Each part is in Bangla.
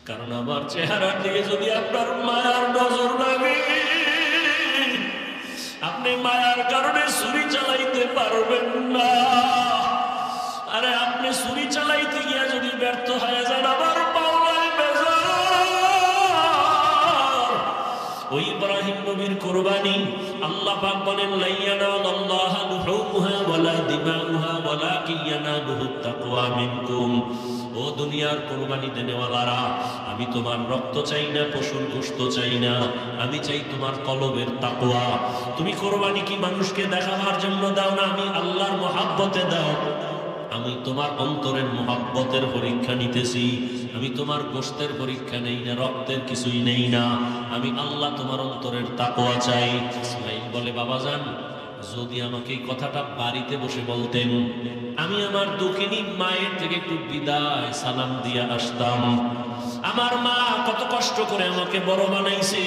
কারণ আমার চেহারার দিকে যদি আপনার মায়ার নজর লাগে, আপনি মায়ার কারণে ছুরি চালাইতে পারবেন না। আরে আপনি ছুরি চালাইতে গিয়া যদি ব্যর্থ হয়ে যান, আমার পাওয়ায় বেজার। ওই ইব্রাহিম নবীর কুরবানি আল্লাহ পাক বলেন, লাইয়ানাল্লাহু লুহুমুহা ওয়ালা দিমাউহা ওয়ালাকিন ইয়ানালুহুত তাকওয়া মিনকুম। ও দুনিয়ার কুরবানি দেনেওয়ালারা, আমি তোমার রক্ত চাই না, পশুর গোশত চাই না, আমি চাই তোমার কলবের তাকওয়া। তুমি কুরবানি কি মানুষকে দেখাবার জন্য দাও না, আমি আল্লাহর মহব্বতে দাও। আমি তোমার অন্তরের মহব্বতের পরীক্ষা নিতেছি। আমি তোমার গোশতের পরীক্ষা নেই না, রক্তের কিছুই নেই না, আমি আল্লাহ তোমার অন্তরের তাকওয়া চাই। ইসমাইল বলে, বাবাজান, যদি আমাকে এই কথাটা বাড়িতে বসে বলতেন, আমি আমার দুঃখিনী মায়ের থেকে একটু বিদায় সালাম দিয়ে আসতাম। আমার মা কত কষ্ট করে আমাকে বড় বানাইছে।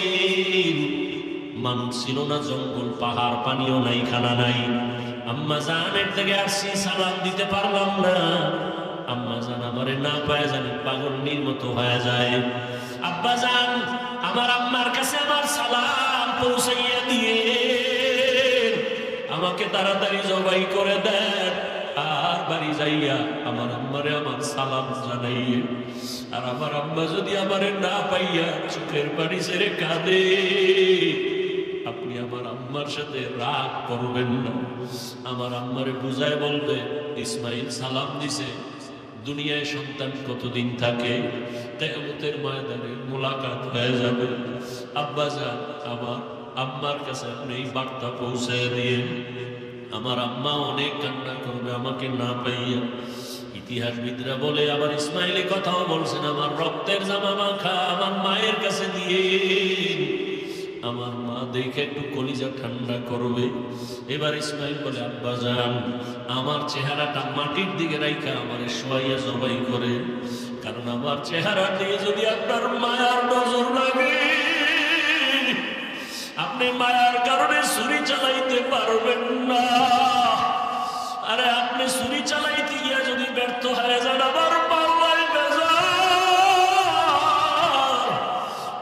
মানুষ ছিল না, জঙ্গল পাহাড়, পানিও নাই, খানা নাই। আম্মা জানের থেকে আসছি, সালাম দিতে পারলাম না। আম্মা জান আমারে না পায় জানি পাগলের মতো হয়ে যায়। আব্বা জান, আমার আম্মার কাছে আমার সালাম পৌঁছাইয়া দিয়ে আমাকে তাড়াতাড়ি জবাই করে দেন, আর বাড়ি যাইয়া আমার আম্মারে আমার সালাম জানাইয়ে। আর আমার আম্মা যদি আমারে না পাইয়া চোখের পানি ছেড়ে কাঁদে, আপনি আমার আম্মার সাথে রাগ করবেন না। আমার আম্মারে বুঝায় বলবে, ইসমাইল সালাম দিছে, দুনিয়ায় সন্তান কতদিন থাকে, কিয়ামতের ময়দানে মুলাকাত হয়ে যাবে। আব্বা জান, আমার আম্মার কাছে আপনি এই বার্তা পৌঁছে দিয়ে। আমার আম্মা অনেক কান্না করবে আমাকে না পাইয়া। ইতিহাসবিদরা বলে, আবার ইসমাইল কথাও বলছেন, আমার রক্তের জামা মাখা আমার মায়ের কাছে দিয়ে, আমার মা দেখে একটু কলিজা ঠান্ডা করবে। এবার ইসমাইল বলে, আব্বা জান, আমার চেহারাটা মাটির দিকে রাইখা আমার শোয়াইয়া জবাই করে, কারণ আমার চেহারা দিয়ে যদি আপনার মায়ার নজর লাগে, আপনি মায়ার কারণে ছুরি চালাইতে পারবেন না। আরে আপনি ছুরি চালাইতে গিয়া যদি ব্যর্থ হয়ে যান, আমার পাওয়ায় বেজার।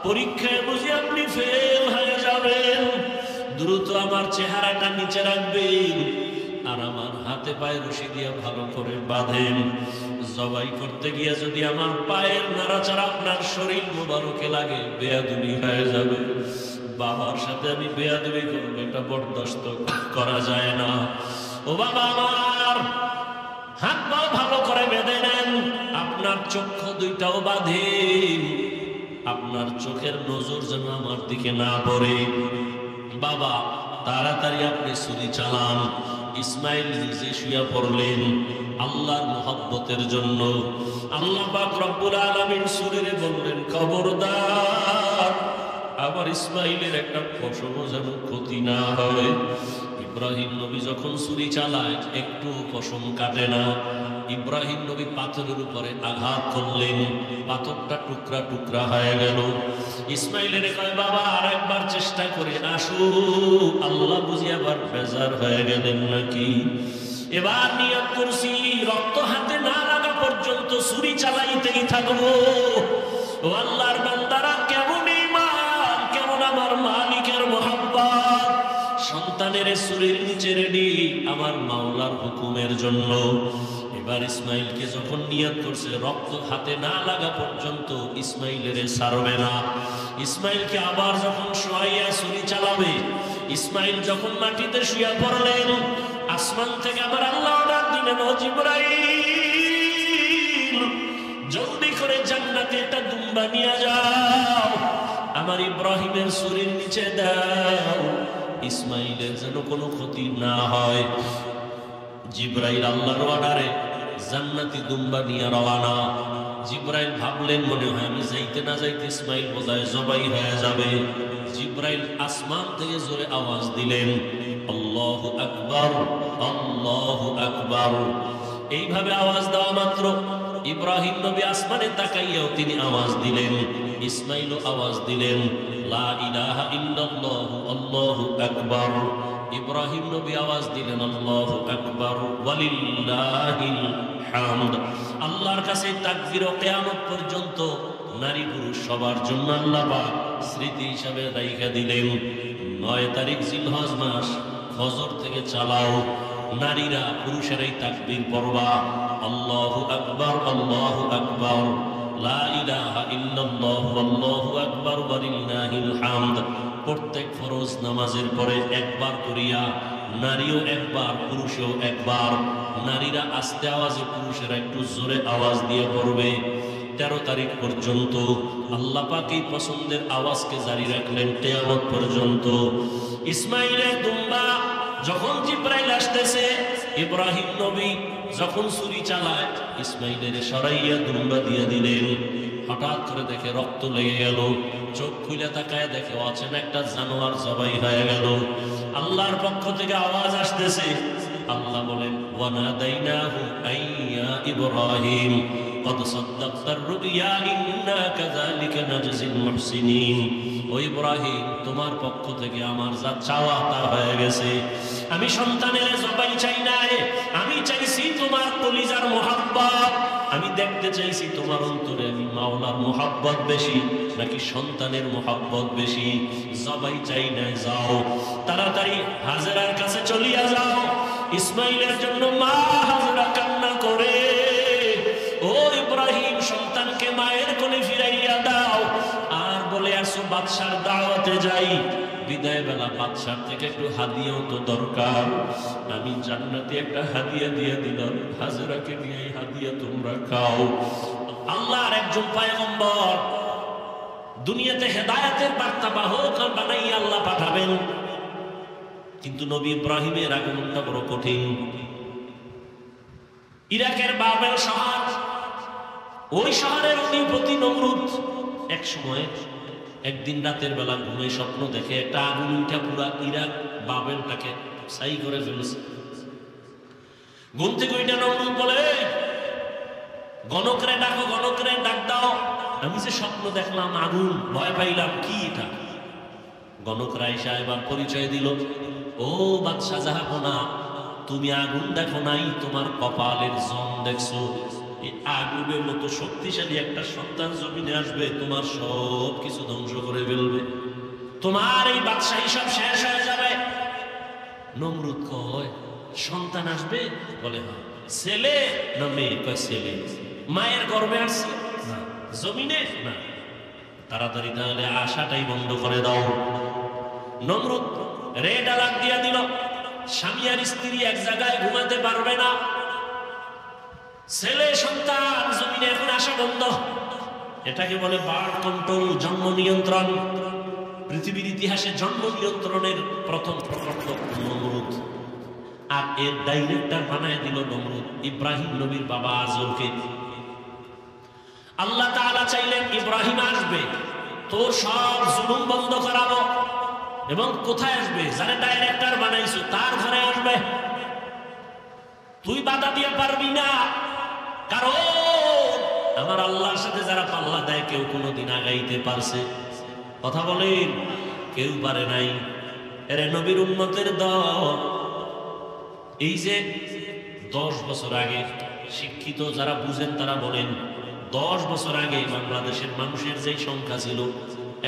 পরীক্ষায় বুঝি আপনি ফেল হয়ে যাবেন। দ্রুত আমার চেহারাটা নিচে রাখবেন, আর আমার হাতে পায়ে রশি দিয়া ভালো করে বাঁধেন। জবাই করতে গিয়া যদি আমার পায়ের নাড়াচাড়া আপনার শরীর মোবারকে লাগে, বেয়াদবি হয়ে যাবে। বাবার সাথে আমি বেয়াদবি করবো, এটা বরদাস্ত করা যায় না। ও বাবা আমার, হাত পা ভালো করে বেঁধে নেন, আপনার চক্ষু দুইটাও বাঁধেন, আপনার চোখের নজর যেন আমার দিকে না পড়ে। বাবা, তাড়াতাড়ি আপনি ছুরি চালান। ইসমাইল নিজে শুয়া পড়লেন আল্লাহর মহব্বতের জন্য। আল্লাহ পাক রব্বুল আলামিন ছুরিরে বললেন, খবরদার, আমার ইসমাইলের একটা ফসলও যেন ক্ষতি না হয়। ইব্রাহিম নবী যখন ছুরি চালায়, একটু পশম কাটে না। ইব্রাহিম নবী পাথরের উপরে আঘাত করলেন, পাথরটা টুকরা টুকরা হয়ে গেল। ইসমাইলের কয়, বাবা আর একবার চেষ্টা করে আসো। আল্লাহ বুঝি আবার বেজার হয়ে গেলেন নাকি। এবার নিয়ত করছি, রক্ত হাতে না লাগা পর্যন্ত ছুরি চালাইতেই থাকবো। ও আল্লাহর বান্দারা, কেমন ঈমান, কেমন আমার মালিকের মহব্বত। সন্তানের ছুরির নিচে রেডি আমার মাওলার হুকুমের জন্য। এবার ইসমাইলকে যখন নিয়ত করছে, রক্ত হাতে না লাগা পর্যন্ত ইসমাইলের ছাড়বে না। ইসমাইলকে আবার যখন শোয়াইয়া ছুরি চালাবে, ইসমাইল যখন মাটিতে শুয়া পড়লেন, আসমান থেকে আমার আল্লাহ অর্ডার দিলেন, ও জিবরাইল, জলদি করে জান্নাতে একটা দুম্বা নিয়ে যাও, আমার ইব্রাহিমের ছুরির নিচে দাও, ইসমাইলের যেন কোনো ক্ষতি না হয়। জিবরাইল আল্লাহর অর্ডারে জান্নাতি দুম্বা নিয়ে রওনা। জিবরাইল ভাবলেন, মনে হয় আমি যাইতে না যাইতে ইসমাইল বোঝায় জবাই হয়ে যাবে। জিবরাইল আসমান থেকে জোরে আওয়াজ দিলেন, আল্লাহু আকবার, আল্লাহু আকবার। এইভাবে আওয়াজ দেওয়া মাত্র ইব্রাহিম নবী আসমানে তাকাইয়াও তিনি আওয়াজ দিলেন, ইসমাইলও আওয়াজ দিলেন, লা ইলাহা ইল্লাল্লাহু আল্লাহু আকবার। ইব্রাহিম নবী আওয়াজ দিলেন, আল্লাহু আকবার ওয়ালিল্লাহিল হামদ। আল্লাহর কাছে তাকবীর ও কিয়ামত পর্যন্ত নারী পুরুষ সবার জন্য আল্লাহ পাক স্মৃতি হিসাবে রাইখা দিলেন। 9 তারিখ জিলহজ মাস, ফজর থেকে চালাও, নারীরা পুরুষেরাই তাকবীর পড়বা, আল্লাহু আকবার, আল্লাহু আকবার, লা ইলাহা ইল্লাল্লাহু, আল্লাহু আকবার, ওয়ালিল্লাহিল হামদ। প্রত্যেক ফরজ নামাজের পরে একবার করিয়া, নারীও একবার, পুরুষও একবার। নারীরা আস্তে আওয়াজে, পুরুষেরা একটু জোরে আওয়াজ দিয়ে পড়বে। 13 তারিখ পর্যন্ত আল্লাহ পাক এই পছন্দের আওয়াজকে জারি রাখলেন কিয়ামত পর্যন্ত। ইসমাইলের দুম্বা যখন জিবরাইল আসতেছে, ইব্রাহিম নবী যখন ছুরি চালায়, ইসমাইলের সরাইয়া দুম্বা দিয়ে দিলেন। হঠাৎ করে দেখে রক্ত লেগে গেল, চোখ খুলে তাকায় দেখে অচেনা একটা জানোয়ার জবাই হয়ে গেল। আল্লাহর পক্ষ থেকে আওয়াজ আসতেছে, আল্লাহ বলেন ওয়ানাদাইনাহু আইয়া ইব্রাহিম কদ সাদ্দাকতার রুইয়া ইন্না কাযালিকা নাজজিল মুহসিনিন। ও ইব্রাহিম, তোমার পক্ষ থেকে আমার যা চাওয়া তা হয়ে গেছে। আমি সন্তানের জবাই চাই নাই, আমি চাইছি তোমার কলিজার মুহাব্বত। আমি দেখতে চাইছি তোমার অন্তরে আমি মাওলার মুহাব্বত বেশি নাকি সন্তানের মুহাব্বত বেশি। জবাই চাই না, যাও তাড়াতাড়ি হাজেরার কাছে চলিয়া যাও। ইসমাইলের জন্য মা হাজেরা কান্না করে, ও ইব্রাহিম, সন্তানকে মায়ের কোলে ফিরাইয়া দাও। আর বলে আসো বাদশার দাওয়াতে যাই। বিদায় বেলা বাদশার থেকে একটু হাদিয়াও তো দরকার। আমি জান্নাতে একটা হাদিয়া দিয়ে দিলাম, হাজেরাকে নিয়ে এই হাদিয়া তোমরা খাও। আল্লাহর একজন পয়গম্বর দুনিয়াতে হেদায়েতের বার্তা বাহক বানাইয়া আল্লাহ পাঠাবেন, কিন্তু নবী ইব্রাহিমের আগমনটা বড় কঠিন। ইরাকের বাবেল শহর, ওই শহরের অধিপতি নমরুদ এক সময় একদিন রাতের বেলা ঘুমে স্বপ্ন দেখে একটা আগুন উঠা পুরা ইরাক বাবেলটাকে ছাই করে ফেলেছে। ঘুম থেকে ওইটা নমরুদ বলে, গণকরে ডাকো, গণকরে ডাক দাও, আমি যে স্বপ্ন দেখলাম আগুন, ভয় পাইলাম, কি এটা? গণকরা এসে এবার পরিচয় দিল, ও বাদশা জাহাপনা, তুমি আগুন দেখো নাই, তোমার কপালের জম দেখছো। এই আগুনের মতো শক্তিশালী একটা সন্তান জমিনে আসবে, তোমার সব কিছু ধ্বংস করে ফেলবে, তোমার এই বাদশাহী সব শেষ হয়ে যাবে। নমরুদ কয়, সন্তান আসবে? বলে হ্যাঁ। ছেলে না মেয়ে? কয় ছেলে। মায়ের গর্ভে আসছে না, জমিনে না। তাড়াতাড়ি তাহলে আশাটাই বন্ধ করে দাও। নমরুদ রেড অ্যালার্ট দিয়া দিল, স্বামী আর স্ত্রী এক জায়গায় ঘুমাতে পারবে না, ছেলে সন্তান জমিনে এখন আসা বন্ধ। এটাকে বলে বার্থ কন্ট্রোল, জন্ম নিয়ন্ত্রণ। পৃথিবীর ইতিহাসে জন্ম নিয়ন্ত্রণের প্রথম প্রবর্তক নমরুদ, আর এর ডাইরেক্টর বানায় দিল নমরুদ ইব্রাহিম নবীর বাবা আজরকে। আল্লাহ তাআলা চাইলেন ইব্রাহিম আসবে, তোর সব জুলুম বন্ধ করাবো। এবং কোথায় আসবে? যারা ডাইরেক্টর বানাইছো তার ঘরে আসবে। তুই বাধা দিয়ে পারবি না, কারণ আমার আল্লাহর সাথে যারা পাল্লা দেয় কেউ কোনোদিন আগাইতে পারছে? কথা বলেন, কেউ পারে নাই। এরে নবীর উম্মতের দল, এই যে 10 বছর আগে, শিক্ষিত যারা বুঝেন তারা বলেন 10 বছর আগে বাংলাদেশের মানুষের যে সংখ্যা ছিল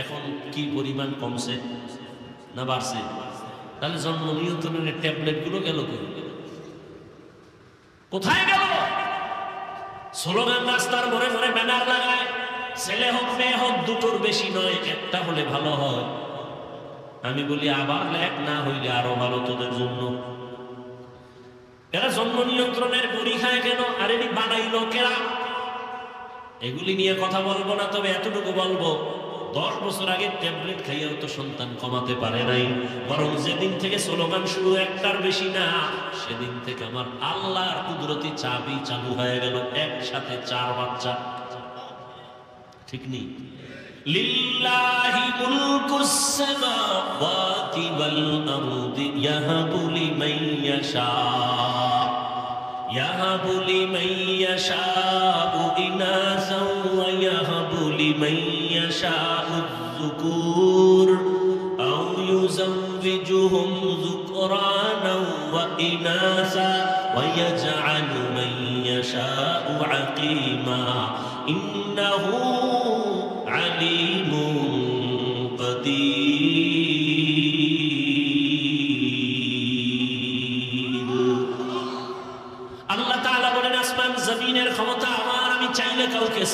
এখন কি পরিমাণ কমছে না বাড়ছে? তাহলে জন্ম নিয়ন্ত্রণের ট্যাবলেট গুলো গেল কোথায় গেল? স্লোগান রাস্তার মোড়ে মোড়ে ব্যানার লাগায়, ছেলে হোক মেয়ে হোক দুটোর বেশি নয়, একটা হলে ভালো হয়। আমি বলি আবার এক না হইলে আরো ভালো তোদের জন্য। এরা জন্ম নিয়ন্ত্রণের বড়ি খায় কেন? আর এটি বানাইলো কেরা? এগুলি নিয়ে কথা বলবো না, তবে এতটুকু বলবো, 10 বছর আগে ট্যাবলেট খাইয়াও তো সন্তান কমাতে পারে নাই, বরং যেদিন থেকে স্লোগান শুরু একটার বেশি না, সেদিন থেকে আমার আল্লাহর কুদরতি চাবি চালু হয়ে গেল, একসাথে 4 বাচ্চা। ঠিক নেই? লিল্লাহি মুলকুস সামাওয়াতি ওয়াল আরদি ইয়াহাবু লিমান ইয়াশা ইয়াহাবু লিমান ইয়াশাউ ইনাসাও ওয়া ইয়াহাবু লিমান ইয়াশাউ যুকুর আও ইউযাওবিজুহুম যুকরানাও ওয়া ইনাসা ওয়া ইয়াজআলু মান ইয়াশাউ আকীমা ইন্নাহু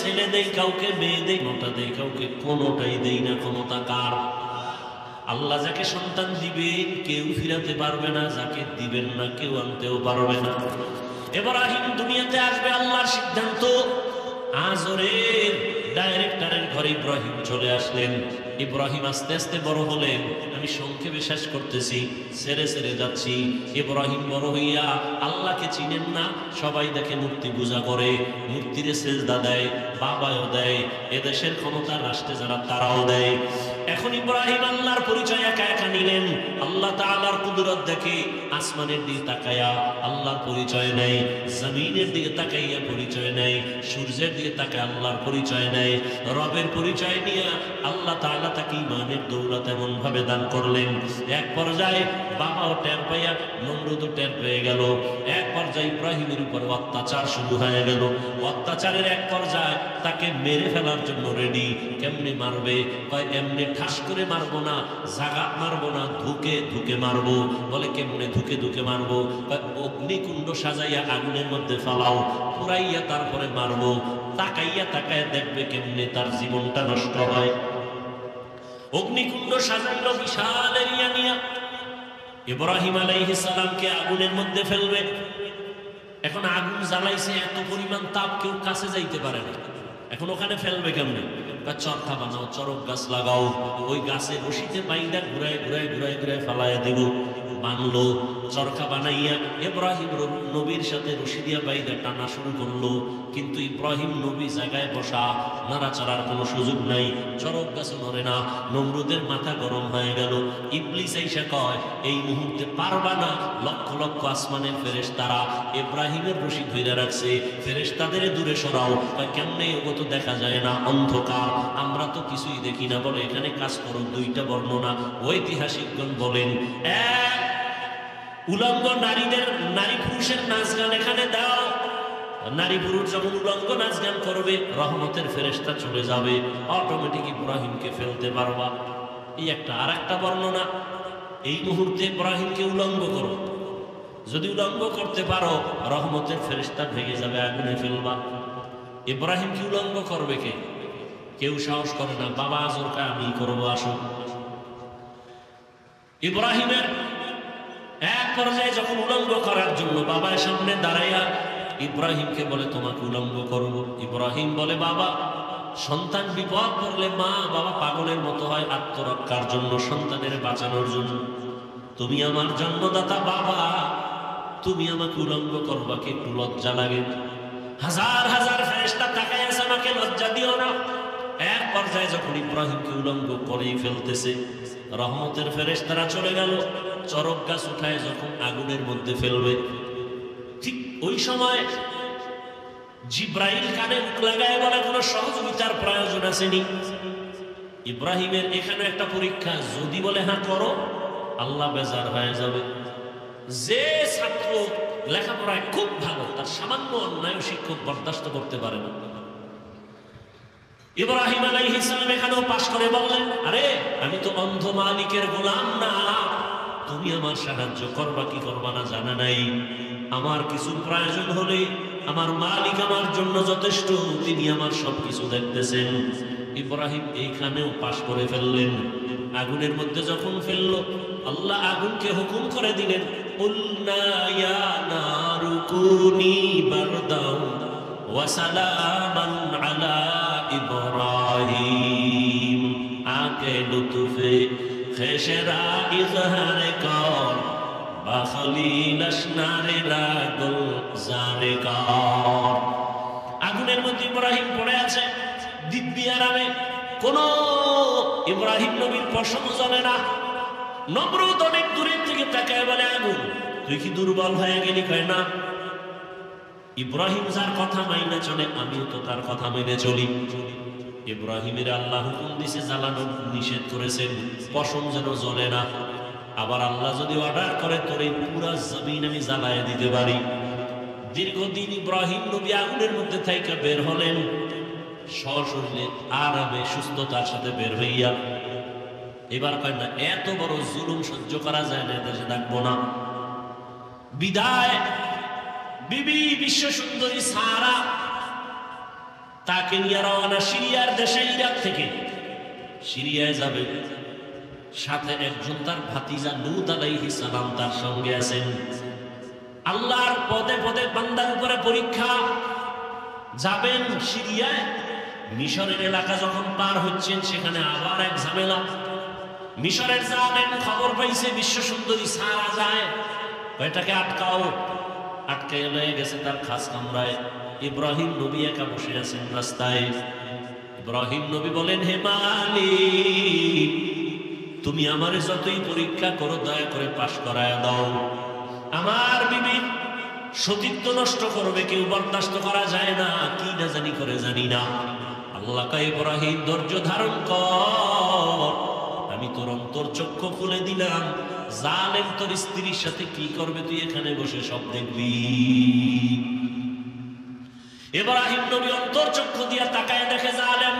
ছেলে দেই, কাউকে মেয়ে দেই, কোনটা দেই কাউকে কোনোটাই দেই না। ক্ষমতা কার? আল্লাহ যাকে সন্তান দিবেন কেউ ফিরাতে পারবে না, যাকে দিবেন না কেউ আনতেও পারবে না। ইব্রাহিম দুনিয়াতে আসবে আল্লাহর সিদ্ধান্ত। আজরের ডাইরেক্টরের ঘরে ইব্রাহিম চলে আসলেন। ইব্রাহিম আস্তে আস্তে বড় হলেন। আমি সংক্ষেপে শেষ করতেছি, সেরে সেরে যাচ্ছি। ইব্রাহিম বড় হইয়া আল্লাহকে চিনেন না, সবাই দেখে মূর্তি পূজা করে, মূর্তির সেজদা দেয়, বাবাও দেয়, এদেশের ক্ষমতা রাষ্ট্রে যারা তারাও দেয়। এখন ইব্রাহিম আল্লাহর পরিচয় একা একা নিলেন। আল্লাহ তাআলার কুদরত দেখে আসমানের দিকে তাকায়া আল্লাহর পরিচয় নেয়, জমিনের দিকে তাকাইয়া পরিচয় নেয়, সূর্যের দিকে তাকায় আল্লাহর পরিচয় নেয়। রবের পরিচয় নিয়ে আল্লাহ তাআলা তাকে ইমানের দৌলত এমন ভাবে দান করলেন। এক পর্যায়ে বাবাও টের পাইয়া, নমরুদও টের পেয়ে গেল। এক পর্যায়ে ইব্রাহিমের উপর অত্যাচার শুরু হয়ে গেল। অত্যাচারের এক পর্যায়ে তাকে মেরে ফেলার জন্য রেডি। কেমনে মারবে? কয় এমনি ঠাস করে মারবো না, জাগাত মারবো না, ধুকে ধুকে মারবো। বলে কেমনে ধুকে ধুকে মারবো? অগ্নিকুণ্ড সাজাইয়া আগুনের মধ্যে ফালাও, পুরাইয়া তারপরে মারবো। তাকাইয়া তাকাইয়া দেখবে কেমনে তার জীবনটা নষ্ট হয়। অগ্নিকুণ্ড সাজাইল বিশাল এরিয়া নিয়া। ইব্রাহিম আলাইহিস সালামকে আগুনের মধ্যে ফেলবে। এখন আগুন জ্বালাইছে, এত পরিমাণ তাপ কেউ কাছে যাইতে পারে না। এখন ওখানে ফেলবে কেমনে? চরকা বানাও, চরক গাছ লাগাও, ওই গাছে রশিতে বাইন্দা ঘুরায় ঘুরায় ঘুরায় ঘুরায় ফালাইয়া দেব। বানলো, চরকা বানাইয়া ইব্রাহিম নবীর সাথে রশি দিয়া বাইন্দা টানা শুরু করলো। কিন্তু ইব্রাহিম নবী জায়গায় বসা, নাড়াচাড়ার কোনো সুযোগ নাই, চরক গাছ নড়ে না। নমরুদের মাথা গরম হয়ে গেল। ইবলিস আইসা কয় এই মুহূর্তে পারবা না। লক্ষ লক্ষ আসমানের ফেরেশতারা ইব্রাহিমের রশি ধইরা রাখছে, ফেরেশতাদের দূরে সরাও। কেমনে ওগো তো দেখা যায় না, অন্ধকার, আমরা তো কিছুই দেখি না। বলে এখানে কাজ করো। দুইটা বর্ণনা ঐতিহাসিকগণ বলেন, এক, উলঙ্গ নারীদের, নারী পুরুষের নাচ গান এখানে দাও। নারী পুরুষ যখন উলঙ্গ নাচ গান করবে রহমতের ফেরেশতা চলে যাবে, অটোমেটিক ইব্রাহিমকে ফেলতে পারবা। এই একটা। আর একটা বর্ণনা, এই মুহূর্তে ইব্রাহিমকে উলঙ্গ করো, যদি উলঙ্গ করতে পারো রহমতের ফেরেশতা ভেঙে যাবে, আগুনে ফেলবা। ইব্রাহিমকে উলঙ্গ করবে কে? কেউ সাহস করে না। বাবা আজরকে আমি করবো, আসো। ইব্রাহিমের এক পর্যায়ে যখন উলঙ্গ করার জন্য বাবার সামনে দাঁড়াইয়া ইব্রাহিমকে বলে তোমাকে উলঙ্গ করব। ইব্রাহিম বলে বাবা, সন্তান বিপদ পড়লে মা বাবা পাগলের মতো হয় আত্মরক্ষার জন্য, সন্তানের বাঁচানোর জন্য। তুমি আমার জন্মদাতা বাবা, তুমি আমাকে উলঙ্গ করবা, কি একটু লজ্জা লাগে? হাজার হাজার ফেরেশতা তাকায় আছে, আমাকে লজ্জা দিও না। এক পর্যায়ে যখন ইব্রাহিমকে উলঙ্গ করেই ফেলতেছে, রহমতের ফেরেশতারা চলে গেল। চরক গাছ উঠায় যখন আগুনের মধ্যে ফেলবে, ঠিক ওই সময় জিব্রাইল কানে মুখ লাগায় বলে কোনো সহযোগিতার প্রয়োজন আসেনি। ইব্রাহিমের এখানে একটা পরীক্ষা, যদি বলে হ্যাঁ করো, আল্লাহ বেজার হয়ে যাবে। যে ছাত্র লেখাপড়ায় খুব ভালো, তার সামান্য অন্যায় শিক্ষক বরদাস্ত করতে পারে না। ইব্রাহিম আলাইহিস সালাম এখানেও পাশ করে বললেন, আরে আমি তো অন্ধ মালিকের গোলাম না, তুমি আমার সাহায্য করবা কি করবা না জানা নাই। আমার কিছু প্রয়োজন হলে আমার মালিক আমার জন্য যথেষ্ট, তিনি আমার সবকিছু দেখতেছেন। ইব্রাহিম এইখানেও পাশ করে ফেললেন। আগুনের মধ্যে যখন ফেললো, আল্লাহ আগুনকে হুকুম করে দিলেন, কুলনা ইয়া নারু কুনি বারদাও ওয়া সালামান আলা ইব্রাহিম, আকে লুতুফে খেশরা ইজহার কর বা খলিল আসনারে রাগল জারে কর। আগুনের মধ্যে ইব্রাহিম পড়ে আছে দিব্যি আরামে, কোন ইব্রাহিম নবীর পশম জ্বলে না। নমরুদ অনেক দূরের থেকে তাকায় বলে, আগুন তুই কি দুর্বল হয়ে গেলি? কয় না, ইব্রাহিম যার কথা মাইনা চলে, আমিও তো তার কথা মেনে চলি। ইব্রাহিমের আল্লাহ হুকুম দিছে জ্বালানো নিষেধ করেছেন, পশম যেন জ্বলে না। আবার আল্লাহ যদি অর্ডার করে তোর এই পুরা জমিন আমি জ্বালায় দিতে পারি। দীর্ঘদিন ইব্রাহিম নবী আগুনের মধ্যে থাইকা বের হলেন, সশরীরে আরামে সুস্থতার সাথে বের হইয়া। এবার কয় না, এত বড় জুলুম সহ্য করা যায় না, দেশে থাকবো না। বিদায় বিবি বিশ্ব সুন্দরী সারা তাকে নিয়ে রওনা সিরিয়ার দেশে, ইরাক থেকে সিরিয়ায় যাবে। সাথে একজন তার ভাতিজা লূত আলাইহিস সালাম তার সঙ্গে আছেন। আল্লাহর পদে পদে বান্দার উপরে পরীক্ষা। যাবেন সিরিয়ায়, মিশরের এলাকা যখন পার হচ্ছেন সেখানে আবার এক ঝামেলা। মিশরের জালেম খবর পাইছে বিশ্ব সুন্দরী সারা যায়, এটাকে আটকাও। আটকে লয়ে গেছে তার খাস কামরায়। ইব্রাহিম নবী একা বসে আছেন রাস্তায়। ইব্রাহিম নবী বলেন, হে মালিক, তুমি আমারে যতই পরীক্ষা করো দয়া করে পাশ করায় দাও। আমার বিবির সতীত্ব নষ্ট করবে কেউ, বরদাস্ত করা যায় না। কি না জানি করে জানি না। আল্লাহ কয়, ইব্রাহিম ধৈর্য ধারণ কর, আমি তোর অন্তর চক্ষু খুলে দিলাম। জালেম তোর স্ত্রীর সাথে কি করবে তুই এখানে বসে সব দেখবি। ইব্রাহিম নবী অন্তর চক্ষু দিয়া তাকায় দেখে জালেম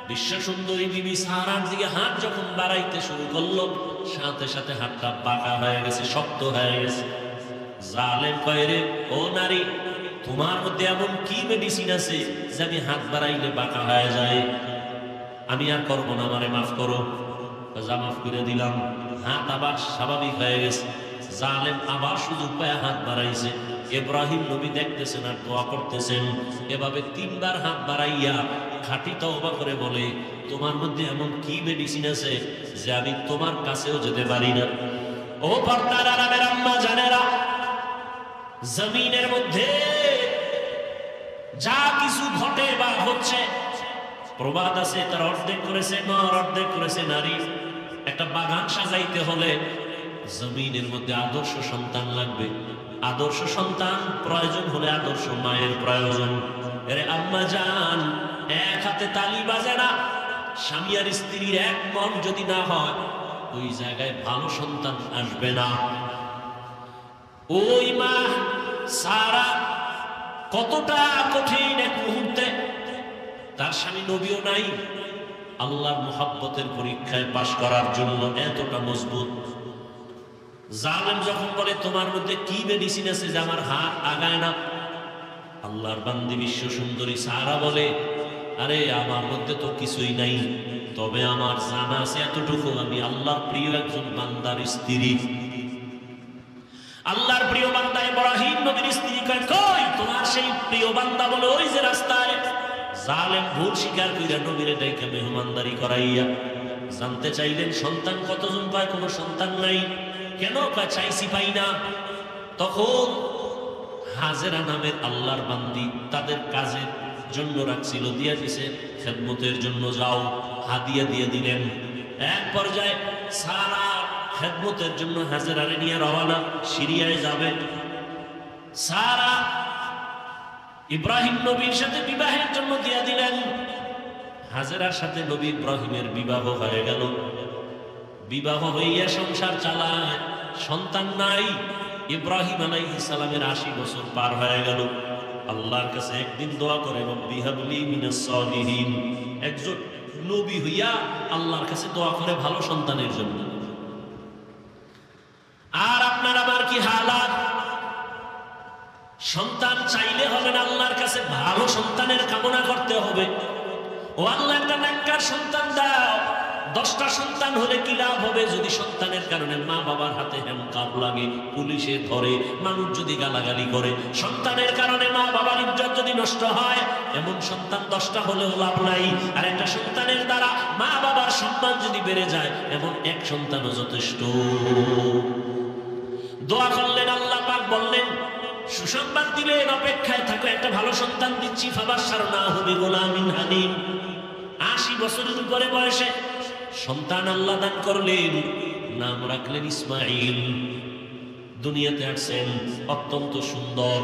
বিশ্ব সুন্দরী বিবি সারার দিকে হাত যখন বাড়াইতে শুরু করলো, সাথে সাথে হাতটা বাঁকা হয়ে গেছে, শক্ত হয়ে গেছে। জালেম কয়, রে ও নারী, তোমার মধ্যে এমন কি মেডিসিন আছে যে আমি হাত বাড়াইলে বাঁকা হয়ে যায়? আমি আর করবো না, আমারে মাফ করো। যা, মাফ করে দিলাম। হাত আবার স্বাভাবিক হয়ে গেছে। জালেম আবার সুযোগ পায় হাত বাড়াইছে। ইব্রাহিম নবী দেখতেছেন আর দোয়া করতেছেন। এভাবে 3 বার হাত বাড়াইয়া খাঁটি তওবা করে বলে, তোমার মধ্যে এমন কি মেডিসিন আছে যে আমি তোমার কাছেও যেতে পারি না? ও পর্দার আড়ালের আম্মা জানেরা, জমিনের মধ্যে যা কিছু ঘটে বা হচ্ছে, প্রবাদ আছে তার অর্ধেক করেছে নর, অর্ধেক করেছে নারী। একটা বাগান সাজাইতে হলে জমিনের মধ্যে আদর্শ সন্তান লাগবে। আদর্শ সন্তান প্রয়োজন হলে আদর্শ মায়ের প্রয়োজন। এরে আম্মা জান, এক হাতে তালি বাজে না। স্বামী আর স্ত্রীর এক মন যদি না হয়, ওই জায়গায় ভালো সন্তান আসবে না। ওই মা সারা কতটা কঠিন এক মুহূর্তে, তার স্বামী নবীও নাই, আল্লাহর মুহাব্বতের পরীক্ষায় পাশ করার জন্য এতটা মজবুত। জালেম যখন বলে, তোমার মধ্যে কি মেডিসিন আছে যে আমার হাত আগায় না? আল্লাহর বান্দি বিশ্ব সুন্দরী সারা বলে, আরে আমার মধ্যে তো কিছুই নাই, তবে আমার জানা আছে এতটুকু, আমি আল্লাহর প্রিয় একজন বান্দার স্ত্রী। আল্লাহর প্রিয় বান্দা ইব্রাহিম নবীর স্ত্রী কয়, কই তোমার সেই প্রিয় বান্দা? বলে, ওই যে রাস্তায়। জালেম ভুল স্বীকার কইরা নবীরে ডাইকা মেহমানদারি করাইয়া জানতে চাইলেন সন্তান কতজন? কয়, কোনো সন্তান নাই। কেন? কয়, চাইছি পাই না। তখন হাজেরা নামের আল্লাহর বান্দি তাদের কাজের জন্য রাখছিল, দিয়া দিছে খেদমতের জন্য, যাও হাদিয়া দিয়ে দিলেন। এক পর্যায়ে সারা খেদমতের জন্য হাজেরারে নিয়ে রওনা, সিরিয়ায় যাবে। সারা ইব্রাহিম নবীর সাথে বিবাহের জন্য দিয়া দিলেন। হাজেরার সাথে নবী ইব্রাহিমের বিবাহ হয়ে গেল। বিবাহ হইয়া সংসার চালায়, সন্তান নাই। ইব্রাহিম আলাইহিস সালামের 80 বছর পার হয়ে গেল। আল্লাহর কাছে একদিন দোয়া করে, রব্বি হাবলি মিনাস সালিহিন। একজন নবী হইয়া আল্লাহর কাছে দোয়া করে ভালো সন্তানের জন্য। আর আপনার আমার কি হালাত? সন্তান চাইলে হবে না, আল্লাহর কাছে ভালো সন্তানের কামনা করতে হবে। ও আল্লাহ, একটা নেককার সন্তান দাও। 10টা সন্তান হলে কি লাভ হবে যদি সন্তানের কারণে মা বাবার হাতে হ্যান্ডকাপ লাগে, পুলিশে ধরে, মানুষ যদি গালাগালি করে? সন্তানের কারণে মা বাবার ইজ্জত যদি নষ্ট হয়, এমন সন্তান 10টা হলেও লাভ নাই। আর একটা সন্তানের দ্বারা মা বাবার সম্মান যদি বেড়ে যায়, এমন এক সন্তানও যথেষ্ট। দোয়া করলেন, আল্লাহ পাক বললেন, সুসংবাদ দিলেন, অপেক্ষায় থাকো, একটা ভালো সন্তান দিচ্ছি। ফাবাশশারনাহু বিগুলামিন হালিম। 80 বছরের উপরে বয়সে সন্তান আল্লাহ দান করলেন। নাম রাখলেন ইসমাইল। দুনিয়াতে আসছেন অত্যন্ত সুন্দর,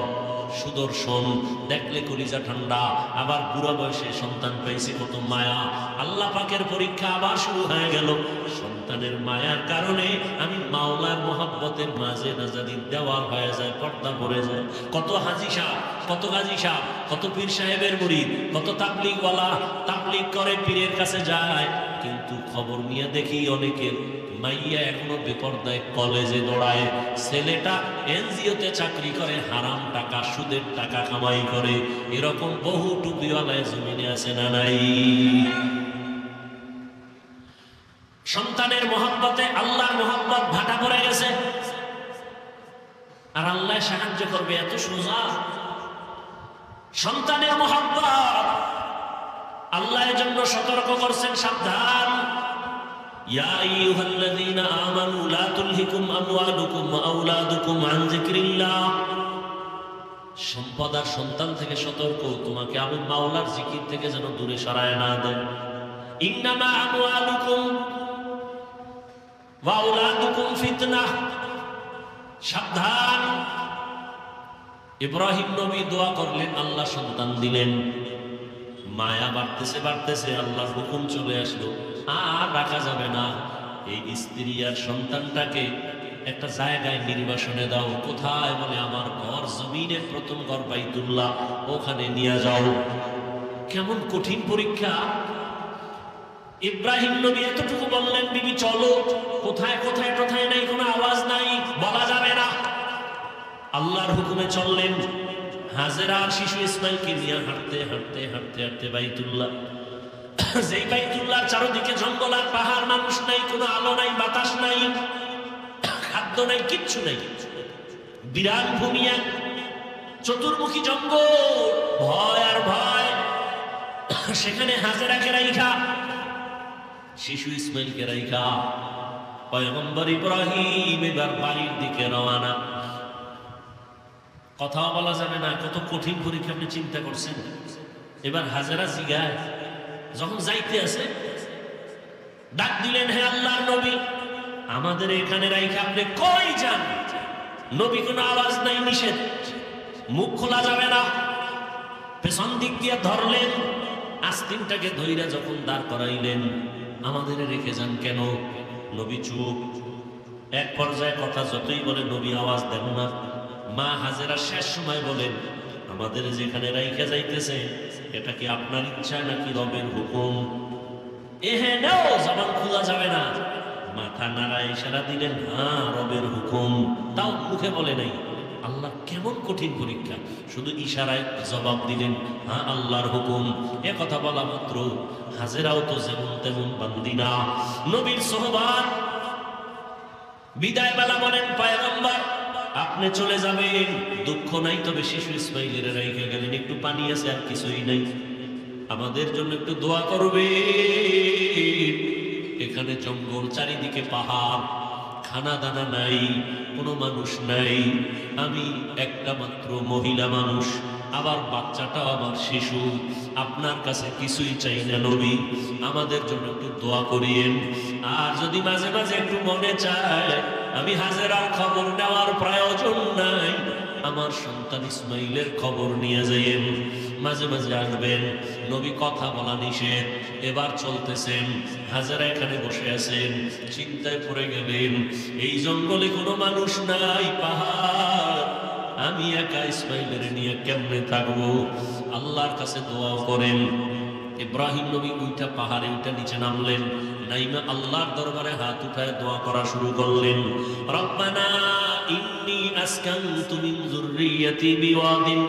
সুদর্শন, দেখলে কলিজা ঠান্ডা। আবার বুড়া বয়সে সন্তান পাইছে, কত মায়া। আল্লাহ পাকের পরীক্ষা আবার শুরু হয়ে গেল। সন্তানের মায়ার কারণে আমি মাওলার মোহাব্বতের মাঝে না জানি দেওয়ার হয়ে যায়, পর্দা পড়ে যায়। কত হাজি সাহেব কত গাজী সাহেব, কত পীর সাহেবের মুরিদ, কত তাবলীগওয়ালা তাবলীগ করে পীরের কাছে যায়, কিন্তু খবর নিয়ে দেখি অনেকের মাইয়া এখনো বেপরদায় কলেজে দৌড়ায়, ছেলেটা এনজিওতে চাকরি করে, হারাম টাকা সুদের টাকা কামাই করে। এরকম বহু টুপিওয়ালায় জমিনে আছে না নাই? সন্তানের মহব্বতে আল্লাহর মহব্বত ভাটা পড়ে গেছে, আর আল্লাহ সাহায্য করবে এত সোজা। সন্তানের মহব্বত আল্লাহর জন্য সতর্ক করছেন, সাবধান। ইয়া আইয়ুহাল্লাযীনা আমানু লা তুলহিকুম আমওয়ালুকুম ওয়া আওলাদুকুম আন যিকরিল্লাহ। সম্পদ আর সন্তান থেকে সতর্ক, তোমাকে আমি মাওলার জিকির থেকে যেন দূরে সরায় না দেয়। ইন্নামা আমওয়ালুকুম ওয়া আওলাদুকুম ফিতনাহ। সাবধান। ইব্রাহিম নবী দোয়া করলেন, আল্লাহ সন্তান দিলেন, মায়া বাড়তেছে বাড়তেছে, আল্লাহর হুকুম চলে আসলো, আর রাখা যাবে না, এই স্ত্রী আর সন্তানটাকে একটা জায়গায় নির্বাসনে দাও। কোথায়? বলে আমার ঘর, জমিনের প্রথম ঘর বাইতুল্লাহ, ওখানে নিয়ে যাও। কেমন কঠিন পরীক্ষা! ইব্রাহিম নবী এতটুকু বললেন, বিবি চলো। কোথায় কোথায় কোথায় নাই, কোনো আওয়াজ নাই, বলা যাবে না। আল্লাহর হুকুমে চললেন। হাজেরা আর শিশু ইসমাইলকে নিয়ে হাঁটতে হাঁটতে হাঁটতে হাঁটতে বাইতুল্লাহ, যেই বাইতুল্লাহর চারদিকে জঙ্গল আর পাহাড়, মানুষ নাই, কোনো আলো নাই, বাতাস নাই, খাদ্য নাই, কিচ্ছু নাই, বিরাট ভূমি, এক চতুর্মুখী জঙ্গল, ভয় আর ভয়। সেখানে হাজেরাকে রাইখা, শিশু ইসমাইলকে রাইখা পয়গম্বর ইব্রাহিম এবার বাড়ির দিকে রওনা। কথাও বলা যাবে না, কত কঠিন পরীক্ষা আপনি চিন্তা করছেন। এবার হাজেরা জিগায়, যখন যাইতে আছে ডাক দিলেন, হে আল্লাহর নবী, আমাদের এখানে রাইখা আপনি কই যান? নবী কোনো আওয়াজ নাই, নিষেধ, মুখ খোলা যাবে না। পেছন দিক দিয়ে ধরলেন, আস্তিনটাকে ধইরা যখন দাঁড় করাইলেন, আমাদের রেখে যান কেন? নবী চুপ। এক পর্যায়ে কথা যতই বলে নবী আওয়াজ দেন না। মা হাজেরা শেষ সময় বলেন, আমাদের যেখানে রাইখা যাইতেছে, এটা কি আপনার ইচ্ছা নাকি রবের হুকুম? এহেনেও জবান খোলা যাবে না। মাথা নাড়ায় ইশারা দিলেন, হ্যাঁ রবের হুকুম। তাও মুখে বলে নাই। আল্লাহ কেমন কঠিন পরীক্ষা! শুধু ইশারায় জবাব দিলেন, হ্যাঁ আল্লাহর হুকুম। এ কথা বলা মাত্র হাজেরাও তো যেমন তেমন বান্দি না, নবীর সোহবাত। বিদায় বেলা বলেন, পয়গম্বর আপনি চলে যাবেন, দুঃখ নাই, তবে শিশু ইসমাইলের রাইখে গেলেন, একটু পানি আছে আর কিছুই নাই, আমাদের জন্য একটু দোয়া করবে। এখানে জঙ্গল, চারিদিকে পাহাড়, খানা দানা নাই, কোনো মানুষ নাই, আমি একটা মাত্র মহিলা মানুষ, আবার বাচ্চাটাও আমার শিশু, আপনার কাছে কিছুই চাই না নবী, আমাদের জন্য একটু দোয়া করিয়েন। আর যদি মাঝে মাঝে একটু মনে চায়, আমি হাজেরার খবর নেওয়ার প্রয়োজন নাই, আমার সন্তান ইসমাইলের খবর নিয়ে যাইয়েন, মাঝে মাঝে আসবেন। নবী কথা বলা নিষেধ। এবার চলতেছেন, হাজেরা এখানে বসে আছেন, চিন্তায় পড়ে গেলেন, এই জঙ্গলে কোনো মানুষ নাই, পাহাড়, আমি একা ইসমাইলের নিয়ে কেমনে থাকবো? আল্লাহর কাছে দোয়াও করেন। ইব্রাহিম নবী উইটা পাহাড়ে উঠে নিচে নামলেন, নাইমা আল্লাহর দরবারে হাত উঠায় দোয়া করা শুরু করলেন। রব্বানা ইন্নী আসকানতু মিন যুররিয়্যাতি বিওয়াদিন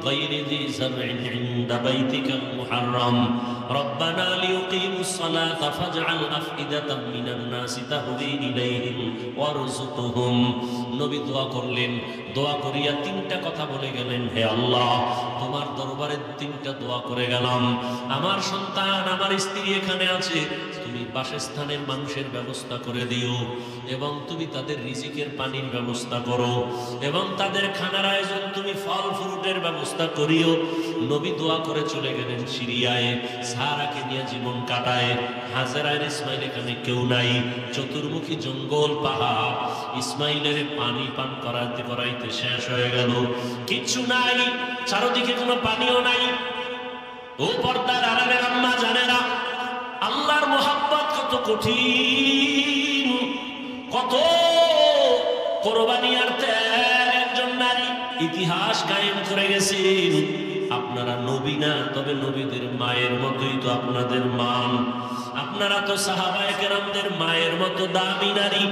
গায়রি যি যার'ইন ইনদা বাইতিকাল মুহাররাম রব্বানা লিয়ুকিমুস সালাতা ফাজআল আফইদাতাম মিনান নাসি তাহদি ইলাইহিম ওয়ারযুকহুম। নবী দোয়া করলেন। দোয়া করিয়া তিনটা কথা বলে গেলেন, হে আল্লাহ, তোমার দরবারে তিনটা দোয়া করে গেলাম। আমার সন্তান, আমার স্ত্রী এখানে আছে, তুমি বাসস্থানের মানুষের ব্যবস্থা করে দিও, এবং তুমি তাদের রিজিকের পানির ব্যবস্থা করো, এবং তাদের খানার আয়োজন তুমি ফল ফ্রুটের ব্যবস্থা করিও। নবী দোয়া করে চলে গেলেন সিরিয়ায়, সারাকে নিয়ে জীবন কাটায়। হাজেরার ইসমাইল এখানে কেউ নাই, চতুর্মুখী জঙ্গল, পাহাড়, ইসমাইলের পানি পান করাইতে করাইতে শেষ হয়ে গেল, কিচ্ছু নাই, চারদিকে কোনো পানিও নাই। ও পর্দার আড়ালের আম্মা জানেরা, আল্লাহর মোহাব্বত কত কঠিন, কত কোরবানি আর ত্যাগ একজন নারী ইতিহাস কায়েম করে গেছেন। আপনারা নবী না, তবে নবীদের মায়ের মতোই তো আপনাদের মান। আপনারা তো সাহাবায়ে কেরামদের মায়ের মতো দামি নারী।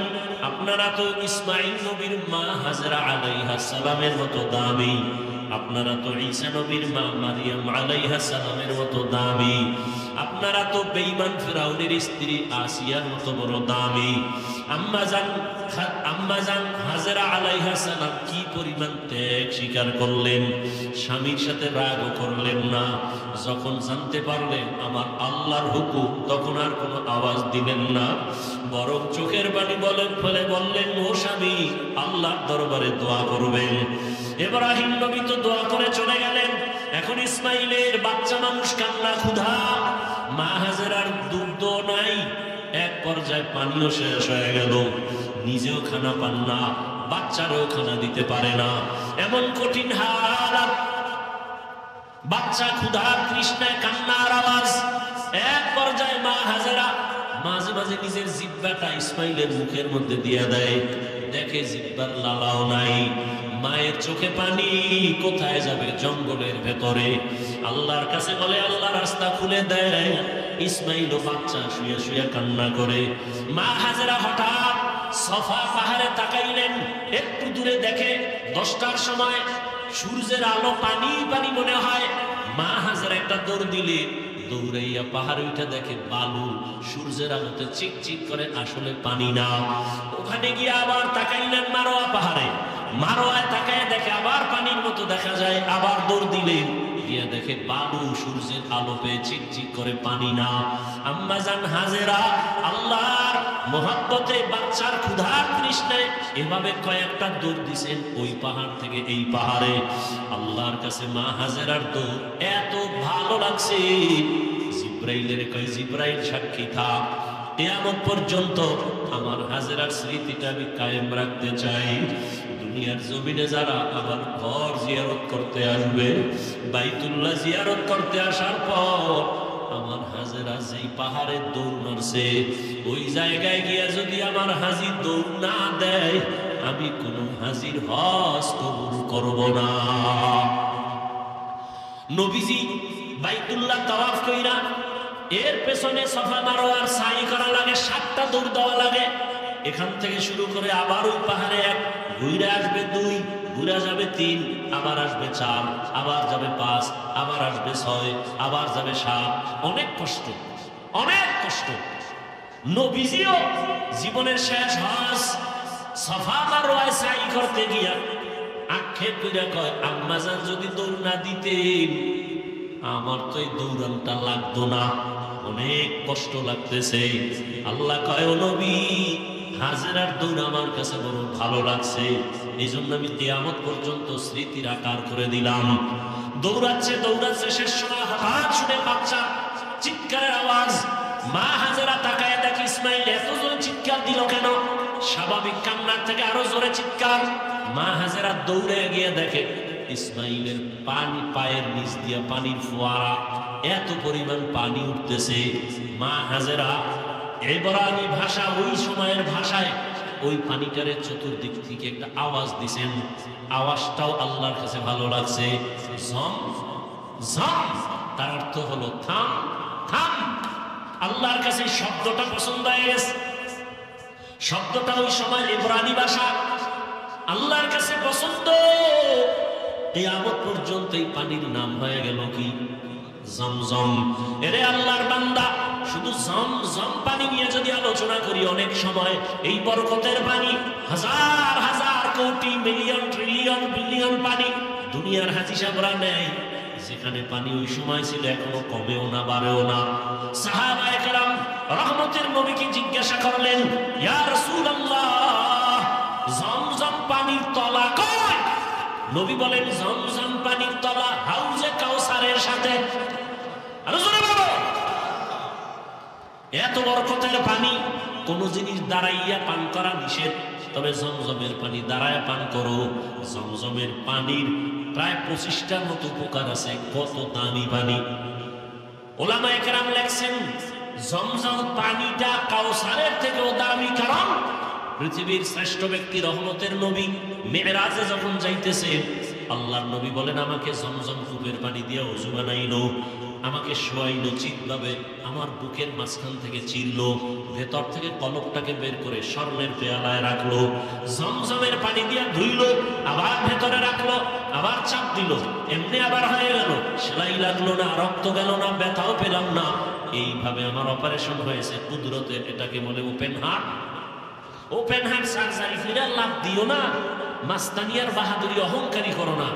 আপনারা তো ইসমাঈল নবীর মা হাজরা আলাইহিস সালামের মতো দামি। আপনারা তো ঈসা নবীর মা মারিয়াম আলাইহিস সালামের মতো দামি। আপনারা তো বেঈমান ফিরাউনের স্ত্রী আসিয়ার মতো বড় দামি। আম্মাজান হাজরা আলাইহিস সালাম কি পরিমাণ ত্যাগ স্বীকার করলেন, স্বামীর সাথে রাগও করলেন না। যখন জানতে পারলেন আমার আল্লাহর হুকুম, তখন আর কোনো আওয়াজ দিলেন না, বরং চোখের পানি বললেন ও স্বামী, আল্লাহর দরবারে দোয়া করবেন। ইব্রাহিম নবী তো দোয়া করে চলে গেলেন। এখন ইসমাইলের বাচ্চা মানুষ কান্না ক্ষুধা, মা হাজেরার দুধ নাই, এক পর্যায়ে পানিও শেষ হয়ে গেল, নিজেও খানা পান না, বাচ্চারও খানা দিতে পারে না, এমন কঠিন হালাত। বাচ্চা ক্ষুধার তৃষ্ণায় কান্নার আওয়াজ। এক পর্যায়ে মা হাজেরা মাঝে মাঝে নিজের জিহ্বাটা ইসমাইলের মুখের মধ্যে দিয়ে দেয়, দেখে জিহ্বার লালাও নাই। মায়ের চোখে পানি, কোথায় যাবে? জঙ্গলের ভেতরে। আল্লাহর কাছে বলে আল্লাহ রাস্তা খুলে দেয়। ইসমাইল ও বাচ্চা শুয়ে শুয়ে কান্না করে। মা হাজেরা হঠাৎ সফা পাহাড়ে তাকাইলেন, একটু দূরে দেখে 10টার সময় সূর্যের আলো পানি পানি মনে হয়। মা হাজেরা একটা দৌড় দিলে, দৌড়াইয়া পাহাড়ে উঠে দেখে বালু, সূর্যের আলোতে চিকচিক করে, আসলে পানি না। ওখানে গিয়ে আবার তাকাইলেন মারোয়া পাহাড়ে, মারোয়ায় তাকায় দেখে আবার পানির মতো দেখা যায়, আবার দৌড় দিলেন, গিয়ে দেখে বালু, সূর্যের আলো পেয়ে চিকচিক করে, পানি না। আম্মাজান হাজেরা আল্লাহর মহব্বতে বাচ্চার ক্ষুধার তৃষ্ণায় এভাবে কয়েকটা দৌড় দিছেন, ওই পাহাড় থেকে এই পাহাড়ে। আল্লাহর কাছে মা হাজেরার দৌড় এত ভালো লাগছে, জিব্রাইলের কয় জিব্রাইল সাক্ষী থাক, কিয়ামত পর্যন্ত আমার হাজেরার স্মৃতিটা আমি কায়েম রাখতে চাই। দুনিয়ার জমিনে যারা আবার ঘর জিয়ারত করতে আসবে, বাইতুল্লাহ জিয়ারত করতে আসার পর আমার হাজেরা যেই পাহাড়ে দৌড় মারছে, ওই জায়গায় গিয়া যদি আমার হাজি দৌড় না দেয়, আমি কোন হাজির হজ কবুল করব না। নবীজি বাইতুল্লাহ তাওয়াফ কইরা এর পেছনে সফা মারওয়ার সাই করা লাগে, 7টা দৌড় দেওয়া লাগে। এখান থেকে শুরু করে আবার ওই পাহাড়ে 1, ঘুরে আসবে 2, ঘুরে যাবে 3, আবার আসবে 4, আবার যাবে 5, আবার আসবে 6, আবার যাবে 7। অনেক কষ্ট, অনেক কষ্ট। নবীজিও জীবনের শেষ হজ সফা মারওয়ায় সাই করতে গিয়া আক্ষেপ কইরা কয়, আম্মাজান যদি দৌড় না দিতেন, আমার তো এই দৌড়ানটা লাগতো না, অনেক কষ্ট লাগতেছে। আল্লাহ কয়, ও নবী, হাজেরার দৌড় আমার কাছে বড় ভালো লাগছে, এই জন্য আমি কিয়ামত পর্যন্ত স্মৃতির আকার করে দিলাম। দৌড়াচ্ছে দৌড়াচ্ছে, শেষ সময় হঠাৎ শুনে বাচ্চা চিৎকারের আওয়াজ। মা হাজেরা তাকায় দেখে ইসমাইল এত জোরে চিৎকার দিল কেন? স্বাভাবিক কান্নার থেকে আরো জোরে চিৎকার। মা হাজেরা দৌড়ে গিয়ে দেখে ইসমাইলের পানি, পায়ের নিচ দিয়া পানির ফোয়ারা, এত পরিমাণ পানি উঠতেছে। মা হাজেরা ইব্রানি ভাষা, ওই সময়ের ভাষায় ওই পানিটারে চতুর্দিক থেকে একটা আওয়াজ দিছেন। আওয়াজটাও আল্লাহর কাছে ভালো লাগছে, জম জম, তার অর্থ হলো থাম থাম। আল্লাহর কাছে শব্দটা পছন্দ হয়ে গেছে। শব্দটা ওই সময় ইব্রানি ভাষা, আল্লাহর কাছে পছন্দ। কিয়ামত পর্যন্ত এই পানির নাম হয়ে গেল কি? জমজম। এরে আল্লাহর বান্দা, শুধু জমজম পানি নিয়ে যদি আলোচনা করি, অনেক সময় এই বরকতের পানি হাজার হাজার কোটি মিলিয়ন ট্রিলিয়ন বিলিয়ন পানি দুনিয়ার হাজি সাহেবরা নেয়। যেখানে পানি ওই সময় ছিল, এখনো কমেও না বাড়েও না। সাহাবায়ে কেরাম রহমতের নবীকে জিজ্ঞাসা করলেন, ইয়া রাসূলুল্লাহ, জমজম পানির তলা কই? নবী বলেন, জমজম পানির তলা হাউজে কাউসারের সাথে। আরো জোরে বলো। এত বরকতের পানি, কোন জিনিস দাঁড়াইয়া পান করা নিষেধ, তবে জমজমের পানি দাঁড়ায় পান করো। জমজমের পানির প্রায় 25টার মতো উপকার আছে। কত দামি পানি! ওলামায়ে কেরাম লেখছেন, জমজম পানিটা কাউসারের থেকেও দামি, কারণ পৃথিবীর শ্রেষ্ঠ ব্যক্তি রহমতের নবী মেরাজে যখন যাইতেছে, আল্লাহর নবী বলেন আমাকে জমজম কূপের পানি দিয়ে ওযু বানাইলো, আমাকে শোয়াইলো চিৎভাবে, আমার বুকের মাঝখান থেকে চিরলো, ভেতর থেকে কলকটাকে বের করে স্বর্ণের পেয়ালায় রাখলো, জমজমের পানি দিয়ে ধুইলো, আবার ভেতরে রাখলো, আবার চাপ দিল, এমনি আবার হয়ে গেল, সেলাই লাগলো না, রক্ত গেল না, ব্যথাও পেলাম না। এইভাবে আমার অপারেশন হয়েছে কুদরতে। এটাকে বলে open heart. Open heart surgery ফিরে লাভ দিও না, মাস্তানিয়ার বাহাদুরি অহংকারী করো না।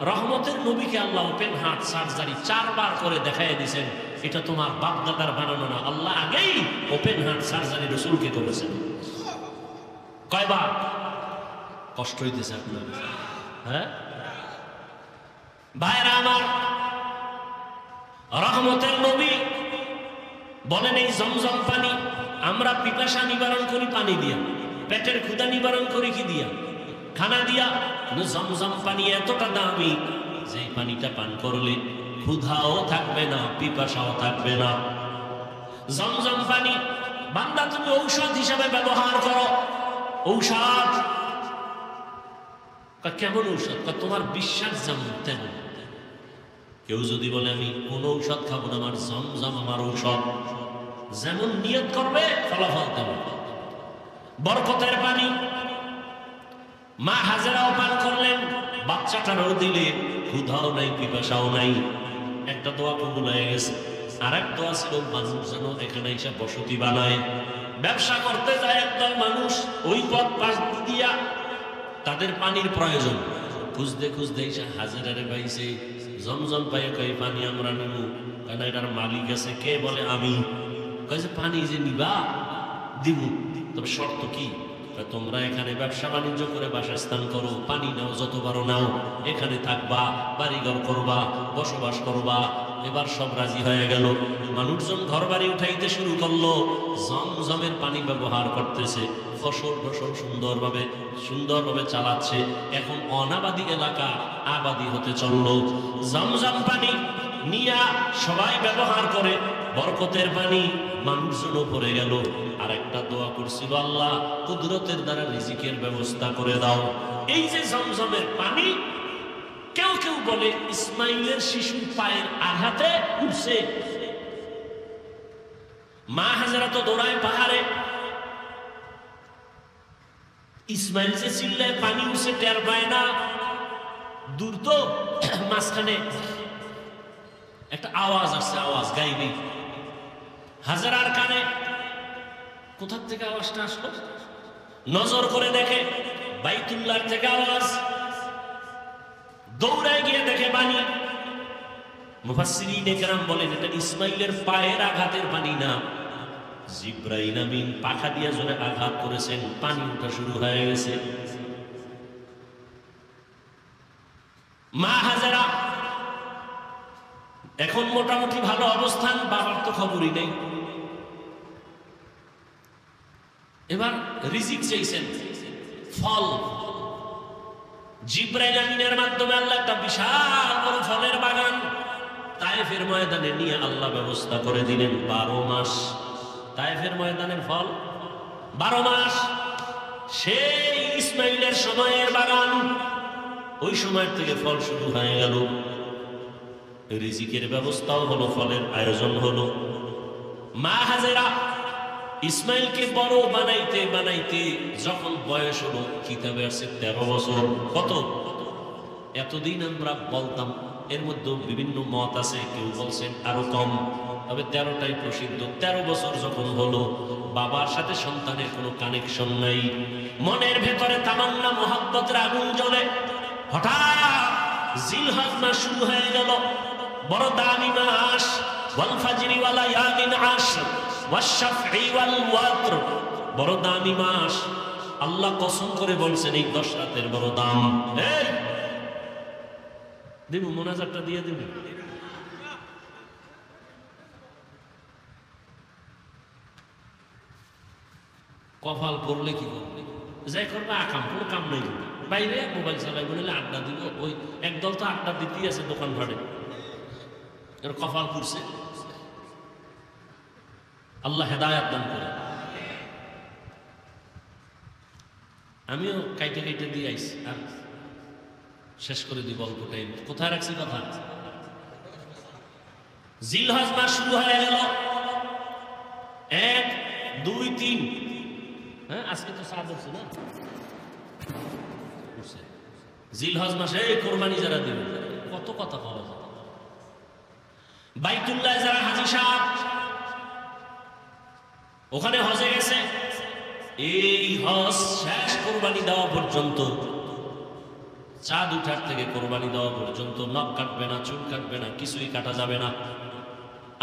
রহমতের নবীকে আল্লাহ ওপেন হার্ট সার্জারি 4 বার করে দেখাই দিয়েছেন। এটা তোমার বাপ দাদার বানানো না, আল্লাহ আগেই ওপেন হার্ট সার্জারি রসুলকে করেছেন। কয়বার? কষ্ট হইতেছে আপনার? হ্যাঁ ভাইরা আমার, রহমতের নবী বলেন এই জমজম পানি আমরা পিপাসা নিবারণ করি পানি দিয়া, পেটের ক্ষুধা নিবারণ করি কি দিয়া? খানা দিয়া। জমজম পানি এতটা দামি যে পানিটা পান করলে ক্ষুধাও থাকবে না, পিপাসাও থাকবে না। জমজম পানি বান্দা তুমি ঔষধ হিসাবে ব্যবহার করো। ঔষধ কেমন ঔষধ? তোমার বিশ্বাস যেমন তেমন। কেউ যদি বলে আমি কোন ঔষধ খাবো না, আমার জমজম আমার ঔষধ, যেমন নিয়ত করবে ফলাফল তেমন। বরকতের পানি মা হাজেরাও পান করলেন, বাচ্চাটারও দিলেন, ক্ষুধাও নাই, পিপাসাও নাই। একটা দোয়া কবুল হয়ে গেছে। আর এক দোয়া ছিল মানুষ যেন এখানে এসে বসতি বানায়। ব্যবসা করতে যায় একদল মানুষ, ওই পথ পাশ দিয়া তাদের পানির প্রয়োজন, খুঁজতে খুঁজতে এসে হাজেরারে পাইছে। জমজম পাইয়ে কই পানি আমরা নিব, কারণ এটার মালিক আছে। কে? বলে আমি। কয়েছে পানি যে নিবা দিব, তবে শর্ত কি? তোমরা এখানে ব্যবসা বাণিজ্য করে বাসস্থান করো, পানি নাও, যত পারো নাও, এখানে থাকবা, বাড়িঘর করবা, বসবাস করবা। এবার সব রাজি হয়ে গেল। মানুষজন ঘর বাড়ি উঠাইতে শুরু করলো, জমজমের পানি ব্যবহার করতেছে, ফসল সুন্দরভাবে চালাচ্ছে। এখন অনাবাদী এলাকা আবাদী হতে চললো। জমজম পানি নিয়া সবাই ব্যবহার করে, বরকতের পানি মানুষজনও পড়ে গেল। আর একটা দোয়া করছিল, আল্লাহ কুদরতের দ্বারা রিজিকের ব্যবস্থা করে দাও। এই যে জমজমের পানি, কেউ কেউ বলে ইসমাইলের শিশুর পায়ের আঘাতে উঠছে। মা হাজেরা তো দৌড়ায় পাহাড়ে, ইসমাইল যে চিল্লায় পানি উঠছে টের পায় না, দূর তো। মাঝখানে একটা আওয়াজ আসছে, আওয়াজ গাইবি। হাজেরার কানে কোথার থেকে আওয়াজটা আসলো? নজর করে দেখে বাইতুল্লাহ থেকে আওয়াজ। দৌড়ায় গিয়ে দেখে পানি। মুফাসসিরিনে কেরাম বলেন এটা ইসমাইলের পায়ের আঘাতের পানি না, জিবরাইল আমিন পাখা দিয়ে জোরে আঘাত করেছেন, পানি উঠা শুরু হয়ে গেছে। মা হাজেরা এখন মোটামুটি ভালো অবস্থান, বাবার তো খবরই নেই। এবার রিজিক চাইছেন, ফল। জিবরাইল আমিনের মাধ্যমে আল্লাহ একটা বিশাল বড় ফলের বাগান তায়েফের ময়দানে নিয়ে আল্লাহ ব্যবস্থা করে দিলেন। 12 মাস তায়েফের ময়দানের ফল, 12 মাস। সেই ইসমাইলের সময়ের বাগান, ওই সময় থেকে ফল শুরু হয়ে গেল। রিজিকের ব্যবস্থাও হলো, ফলের আয়োজন হলো। মা হাজেরা ইসমাইলকে বড় বানাইতে বানাইতে যখন বয়স হলো, কিতাবে আছে 13 বছর। কত? এতদিন আমরা বলতাম, এর মধ্যে বিভিন্ন মত আছে, কেউ বলছেন আরো কম, তবে 13টাই প্রসিদ্ধ। 13 বছর যখন হলো, বাবার সাথে সন্তানের কোনো কানেকশন নাই, মনের ভেতরে তামান্না মোহাব্বতের আগুন জ্বলে। হঠাৎ জিলহজ মাস শুরু হয়ে গেল, বড় দামি মাস। ওয়াল ফাজরি ওয়া লায়ালিন আশর ওয়াশ শাফঈ ওয়াল ওয়াতর, বড় দামি মাস। আল্লাহ কসম করে বলছেন এই 10 রাতের বড় দাম। এই দিব মোনাজাতটা দিয়ে দিব। কপাল পড়লে কি করবে? যাই করবে আকাম, কোনো কাম নেই। বাইরে মোবাইল চালাই বলে আড্ডা দিব। ওই একদল তো আড্ডা দিতেই আছে দোকান ভাড়ে, এর কপাল পড়ছে। আল্লাহ হেদায়াত দান করে। আমিও কাইটে কাইটে দিয়ে আইছি। আর শেষ করে দিব অল্প টাইম। কোথায় রাখছি কথা? জিলহজ মাস শুরু হয়ে গেল, 1, 2, 3। হ্যাঁ, আজকে তো সাত হচ্ছে না। জিলহজ মাসে কোরবানি যারা দিবে, কত কথা বলা যায়। বাইতুল্লাহ যারা হাজী সাহেব ওখানে হজে গেছে, এই হজ শেষ কোরবানি দেওয়া পর্যন্ত, চাঁদ উঠার থেকে কোরবানি দেওয়া পর্যন্ত নখ কাটবে না, চুল কাটবে না, কিছুই কাটা যাবে না।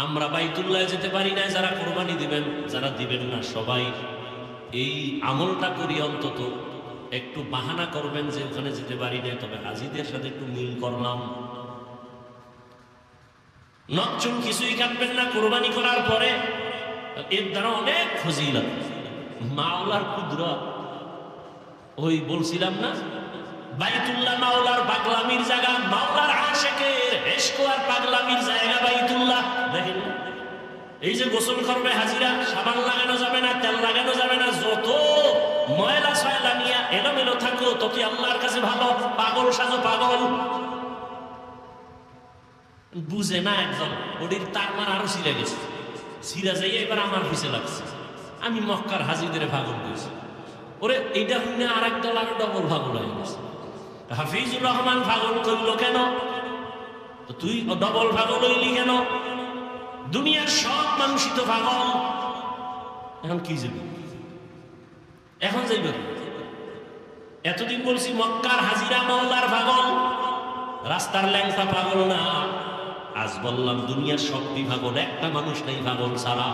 আমরা বাইতুল্লাহ যেতে পারি না, যারা কোরবানি দিবেন, যারা দিবেন না সবাই এই আমলটা করি, অন্তত একটু বাহানা করবেন যে ওখানে যেতে পারি না, তবে হাজীদের সাথে একটু মিল করলাম। নখ চুল কিছুই কাটবেন না কোরবানি করার পরে। এর দ্বারা অনেক ফজিলত, মাওলার কুদরত। ওই বলছিলাম না, বাইতুল্লাহ মাওলার পাগলামির জায়গা, মাওলার আশিকের ইশক আর পাগলামির জায়গা বাইতুল্লাহ। দেখেন এই যে গোসল করবে হাজিরা, সাবান লাগানো যাবে না, তেল লাগানো যাবে না, যত ময়লা সয়লা নিয়ে এলোমেলো থাকো ততই আল্লাহর কাছে ভালো। পাগল সাজো পাগল, বুঝে না একজন, ওটির তার মার আরো ছিঁড়ে গেছে, ছিঁড়া যাই এবার আমার পিছে লাগছে। আমি মক্কার হাজিদের পাগল করেছি, ওরে এইটা শুনে আর এক দল আরো ডবল পাগল হয়ে গেছে। হাফিজুর রহমান পাগল করলো কেন? তো তুই ডবল পাগল হইলি কেন? দুনিয়ার সব মানুষই তো পাগল। এখন কি যাবি? এখন যাইব? এতদিন বলছি মক্কার হাজিরা মাওলার পাগল, রাস্তার ল্যাংটা পাগল না। আজ বললাম দুনিয়ার সবই পাগল, একটা মানুষ নেই পাগল ছাড়া।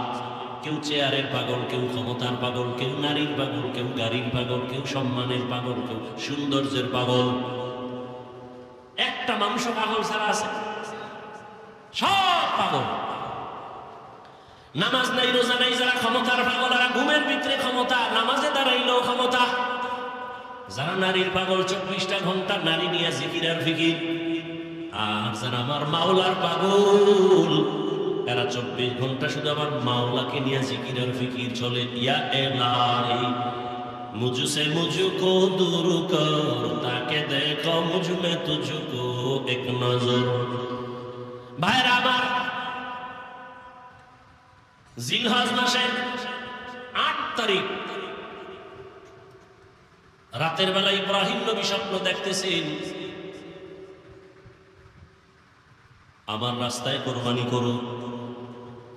কেউ চেয়ারের পাগল, কেউ ক্ষমতার পাগল, কেউ নারীর পাগল, কেউ গাড়ির পাগল, কেউ সম্মানের পাগল, কেউ সৌন্দর্যের পাগল। একটা মানুষ পাগল ছাড়া আছে? সব পাগল। নামাজ নাই, রোজা নাই, যারা ক্ষমতার পাগল, আর ঘুমের ভিতরে ক্ষমতা, নামাজে দাঁড়াইলেও ক্ষমতা। যারা নারীর পাগল, 24টা ঘন্টা নারী নিয়ে জিকির আর ফিকির। আর যারা আমার মাওলার পাগল, এরা 24 ঘন্টা শুধু আমার মাওলাকে নিয়ে জিকির আর ফিকির চলে। ইয়া ইলাহি মুঝসে মুঝকো দূর কর, তাকে দেখো মুঝ মে তুঝকো এক নজর। ভাইরা আমার, জিলহজ মাসের 8 তারিখ রাতের বেলা ইব্রাহিম নবী স্বপ্ন দেখতেছেন, আমার রাস্তায় কোরবানি করো।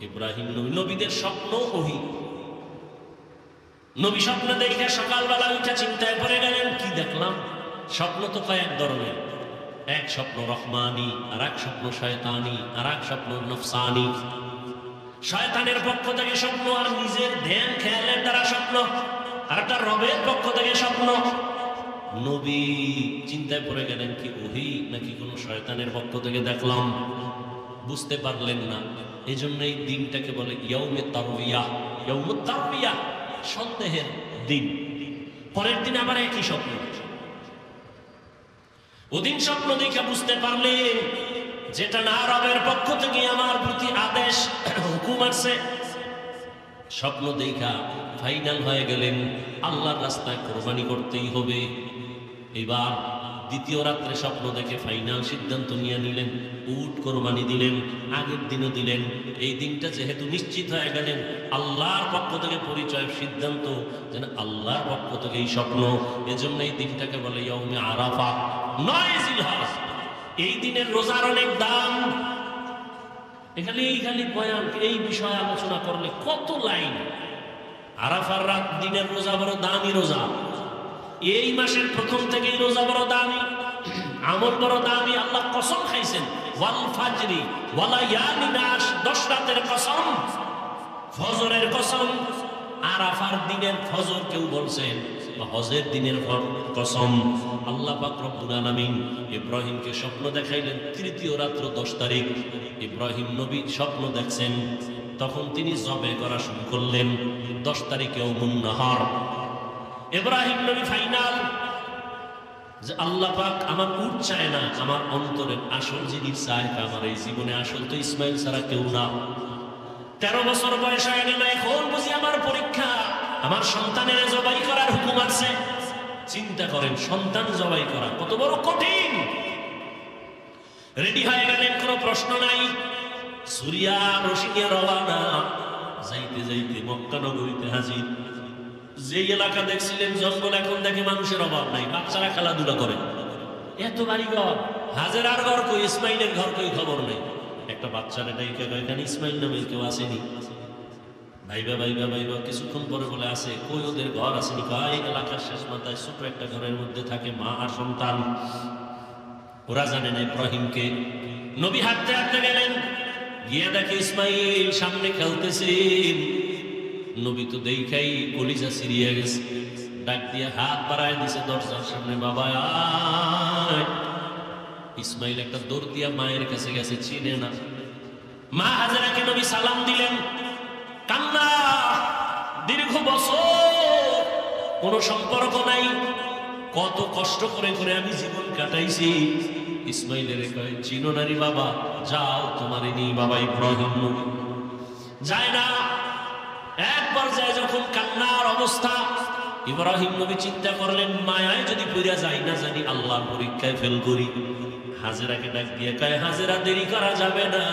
ইব্রাহিম নবী, নবীদের স্বপ্ন ওহী। নবী স্বপ্ন দেখে সকালবেলা উঠে চিন্তায় পড়ে গেলেন, কি দেখলাম? স্বপ্ন তো কয়েক ধরনের, এক স্বপ্ন রহমানি, আর এক স্বপ্ন শয়তানি, আর এক স্বপ্ন নফসানি। শয়তানের পক্ষ থেকে স্বপ্ন, আর নিজের ধ্যান খেয়ালের দ্বারা স্বপ্ন, আর একটা রবের পক্ষ থেকে স্বপ্ন। নবী চিন্তায় পড়ে গেলেন, কি ওহী নাকি কোন শয়তানের পক্ষ থেকে দেখলাম? বুঝতে পারলেন না। এই জন্য এই দিনটাকে বলে ইয়াউমে তারবিয়াহ। ইয়াউমুত তারবিয়াহ, সন্দেহের দিন। পরের দিন আবার একই স্বপ্ন। ওদিন স্বপ্ন দেখে বুঝতে পারলেন যেটা না রবের পক্ষ থেকে আমার প্রতি আদেশ হুকুম আসছে। স্বপ্ন দেখা ফাইনাল হয়ে গেলেন, আল্লাহর রাস্তায় কোরবানি করতেই হবে। এবার দ্বিতীয় রাত্রে স্বপ্ন দেখে ফাইনাল সিদ্ধান্ত নিয়ে নিলেন, উট কোরবানি দিলেন। আগের দিনও দিলেন। এই দিনটা যেহেতু নিশ্চিত হয়ে গেলেন আল্লাহর পক্ষ থেকে পরিচয়, সিদ্ধান্ত যেন আল্লাহর পক্ষ থেকে এই স্বপ্ন, এজন্য এই দিনটাকে বলে ইয়াউমে আরাফা, 9 জিলহজ। এই দিনের রোজার অনেক দাম। এখানে বয়ান, এই বিষয়ে আলোচনা করলে কত লাইন। আরাফার রাত দিনের রোজা বড় দামি রোজা। এই মাসের প্রথম থেকেই রোজা বড় দামি, আমল বড় দামি। আল্লাহ কসম খাইছেন, ওয়াল ফাজরি ওয়া লায়ালিন আশ, 10 রাতের কসম, ফজরের কসম। আরাফার দিনের ফজর কেউ বলছেন, হজের দিনের কসম। আল্লাহ পাক রব্বুল আলামিন ইব্রাহিমকে স্বপ্ন দেখাইলেন তৃতীয় রাত্র 10 তারিখ। ইব্রাহিম নবী স্বপ্ন দেখছেন, তখন তিনি জবে করা শুরু করলেন 10 তারিখে ইয়াউমুন নাহার। ইব্রাহিম নবী ফাইনাল যে আল্লাহ পাক আমার উট চায় না, আমার অন্তরের আসল জিনিস চায়। আমার এই জীবনে আসল তো ইসমাইল ছাড়া কেউ না। 13 বছর বয়স হয়ে গেল, এখন বুঝি আমার পরীক্ষা, আমার সন্তানের জবাই করার হুকুম আছে। চিন্তা করেন, সন্তান জবাই করা কত বড় কঠিন। রেডি হয়ে গেলেন, কোনো প্রশ্ন নাই। সুরিয়া রশি নিয়ে রওয়ানা। যাইতে যাইতে মক্কা নগরীতে হাজির। যে এলাকা দেখছিলেন জঙ্গল, এখন দেখে মানুষের অভাব নাই, বাচ্চারা খেলাধুলা করে। এত বাড়িঘর, হাজেরার ঘর কই, ইসমাইলের ঘর কই, খবর নেই। একটা বাচ্চারা ডাইকা কয়, এখানে ইসমাইল নামে কেউ আসেনি? ভাইবা ভাইবা ভাইবা কিছুক্ষণ পরে বলে আসে। কই ওদের ঘর আসেনি? কয় এলাকার শেষ মাথায় ছোট একটা ঘরের মধ্যে থাকে মা আর সন্তান। ওরা জানে না ইব্রাহিমকে। নবী হাঁটতে হাঁটতে গেলেন, গিয়ে দেখে ইসমাইল সামনে খেলতেছেন। নবী তো দেখাই কলিজা সিরিয়া গেছে, ডাক দিয়ে হাত বাড়ায় দিছে দরজার সামনে, বাবা আয়। ইসমাইল একটা দৌড় দিয়া মায়ের কাছে গেছে, চিনে না। মা হাজেরাকে নবী সালাম দিলেন, কান্না। দীর্ঘ বছর কোনো সম্পর্ক নাই, কত কষ্ট করে করে আমি জীবন কাটাইছি। ইসমাইলের কয়, চিনো নারী বাবা, যাও তোমার নিয়ে বাবা ইব্রাহিম নবী যায় না। এক পর্যায়ে যখন কান্নার অবস্থা, ইব্রাহিম নবী চিন্তা করলেন, মায়ায় যদি পড়িয়া যাই না জানি আল্লাহর পরীক্ষায় ফেল করি। হাজেরাকে ডাক দিয়ে কয়, হাজেরা দেরি করা যাবে না,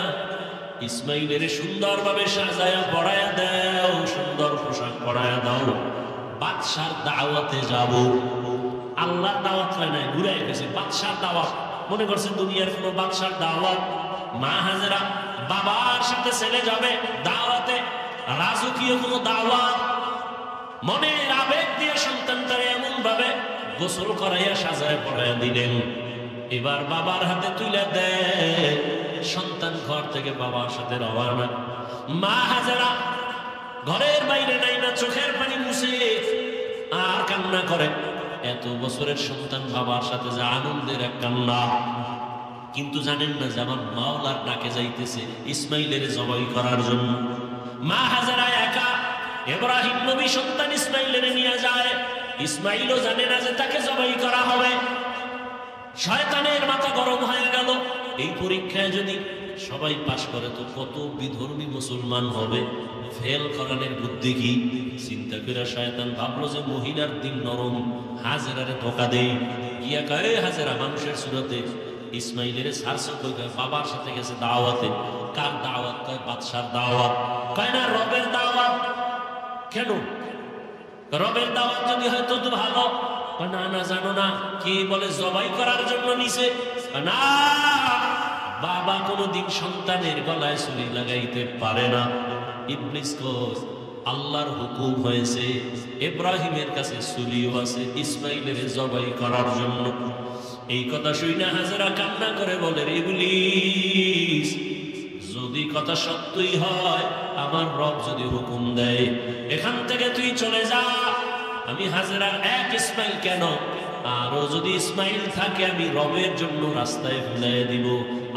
ইসমাইলের সুন্দরভাবে সাজায়া পড়ায়া দাও, সুন্দর পোশাক পরায়া দাও, বাদশার দাওয়াতে যাব। আল্লাহর দাওয়াত হয় নাই, ঘুরে গেছে বাদশার দাওয়াত। মনে করছে দুনিয়ার কোন বাদশার দাওয়াত। মা হাজেরা বাবার সাথে ছেলে যাবে দাওয়াতে, রাজকীয় কোন দাওয়াত। মনের আবেগ দিয়ে সন্তানটারে এমন ভাবে গোসল করাইয়া সাজায় পড়াইয়া দিলেন। এবার বাবার হাতে তুলে দেয়, সন্তান ঘর থেকে বাবার সাথে রওনা। মা হাজেরা ঘরের বাইরে নাই না, চোখের পানি মুছে আর কান্না করে। এত বছরের সন্তান বাবার সাথে যা আনন্দের এক কান্না। কিন্তু জানেন না যে আমার মাওলার ডাকে যাইতেছে ইসমাইলের জবাই করার জন্য। মা হাজেরা একা, ইব্রাহিম নবী সন্তান ইসমাইলের নিয়ে যায়। ইসমাইলও জানে না যে তাকে জবাই করা হবে। শয়তানের মাথা গরম হয়ে গেল, এই পরীক্ষায় যদি সবাই পাশ করে তো কত বিধর্মী মুসলমান হবে, ফেল করানোর বুদ্ধি কি? চিন্তা করে শয়তান ভাবলো যে মহিলার দিন নরম, হাজেরারে ধোকা দেয়। গিয়া কয়, হাজেরা মানুষের সুরতে ইসমাইলের সারসো কই, বাবার সাথে গেছে দাওয়াতে। কার দাওয়াত? কয় বাদশার দাওয়াত। কয় না, রবের দাওয়াত। কেন? রবের দাওয়াত যদি হয়তো তো ভালো। না না, জানো না কি বলে, জবাই করার জন্য নিছে। না, বাবা কোনদিন সন্তানের গলায় ছুরি লাগাইতে পারে না। ইবলিস কয়, আল্লাহর হুকুম হয়েছে, ইব্রাহিমের কাছে ছুরিও আছে ইসমাইলের জবাই করার জন্য। এই কথা শুনে হাজেরা কান্না করে বলে, ইবলিস, যদি কথা সত্যই হয়, আমার রব যদি হুকুম দেয় এখান থেকে তুই চলে যা, আমি হাজেরার এক ইসমাইল কেন, আরো যদি ইসমাইল থাকে আমি রবের জন্য রাস্তায় ফেলাই দিব,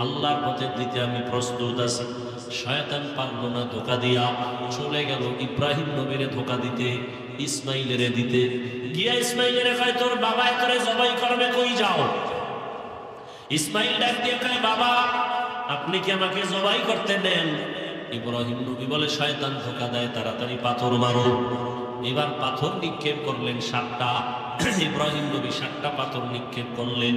আল্লাহর পথে দিতে আমি প্রস্তুত আছি। শয়তান পারলো না, ধোকা দিয়া চলে গেল ইব্রাহিম নবীরে ধোকা দিতে, ইসমাইলেরে দিতে। গিয়া ইসমাইলেরে কয়, তোর বাবা তোরে জবাই করবে, কই যাও? ইসমাইল ডাক দিয়ে কয়, বাবা আপনি কি আমাকে জবাই করতে দেন? ইব্রাহিম নবী বলে, শয়তান ধোকা দেয়, তাড়াতাড়ি পাথর মারো। এবার পাথর নিক্ষেপ করলেন 7টা। ইব্রাহিম নবী 7টা পাথর নিক্ষেপ করলেন।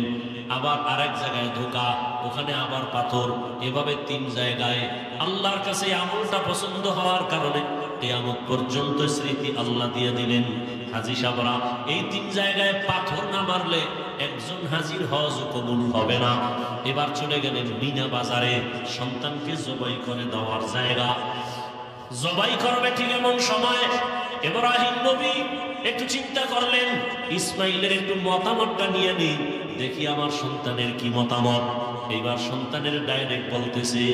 আবার আরেক জায়গায় ধোকা, ওখানে আবার পাথর, এভাবে 3 জায়গায়। আল্লাহর কাছে আমলটা পছন্দ হওয়ার কারণে কিয়ামত পর্যন্ত স্মৃতি আল্লাহ দিয়ে দিলেন। হাজী সাহেবরা এই 3 জায়গায় পাথর না মারলে একজন হাজির হজ কবুল হবে না। এবার চলে গেলেন মিনা বাজারে, সন্তানকে জবাই করে দেওয়ার জায়গা। জবাই করবে ঠিক এমন সময় ইব্রাহিম নবী একটু চিন্তা করলেন, ইসমাইলের একটু মতামতটা নিয়ে নিই, দেখি আমার সন্তানের কি মতামত। এইবার সন্তানের ডাইরেক্ট বলতেছে,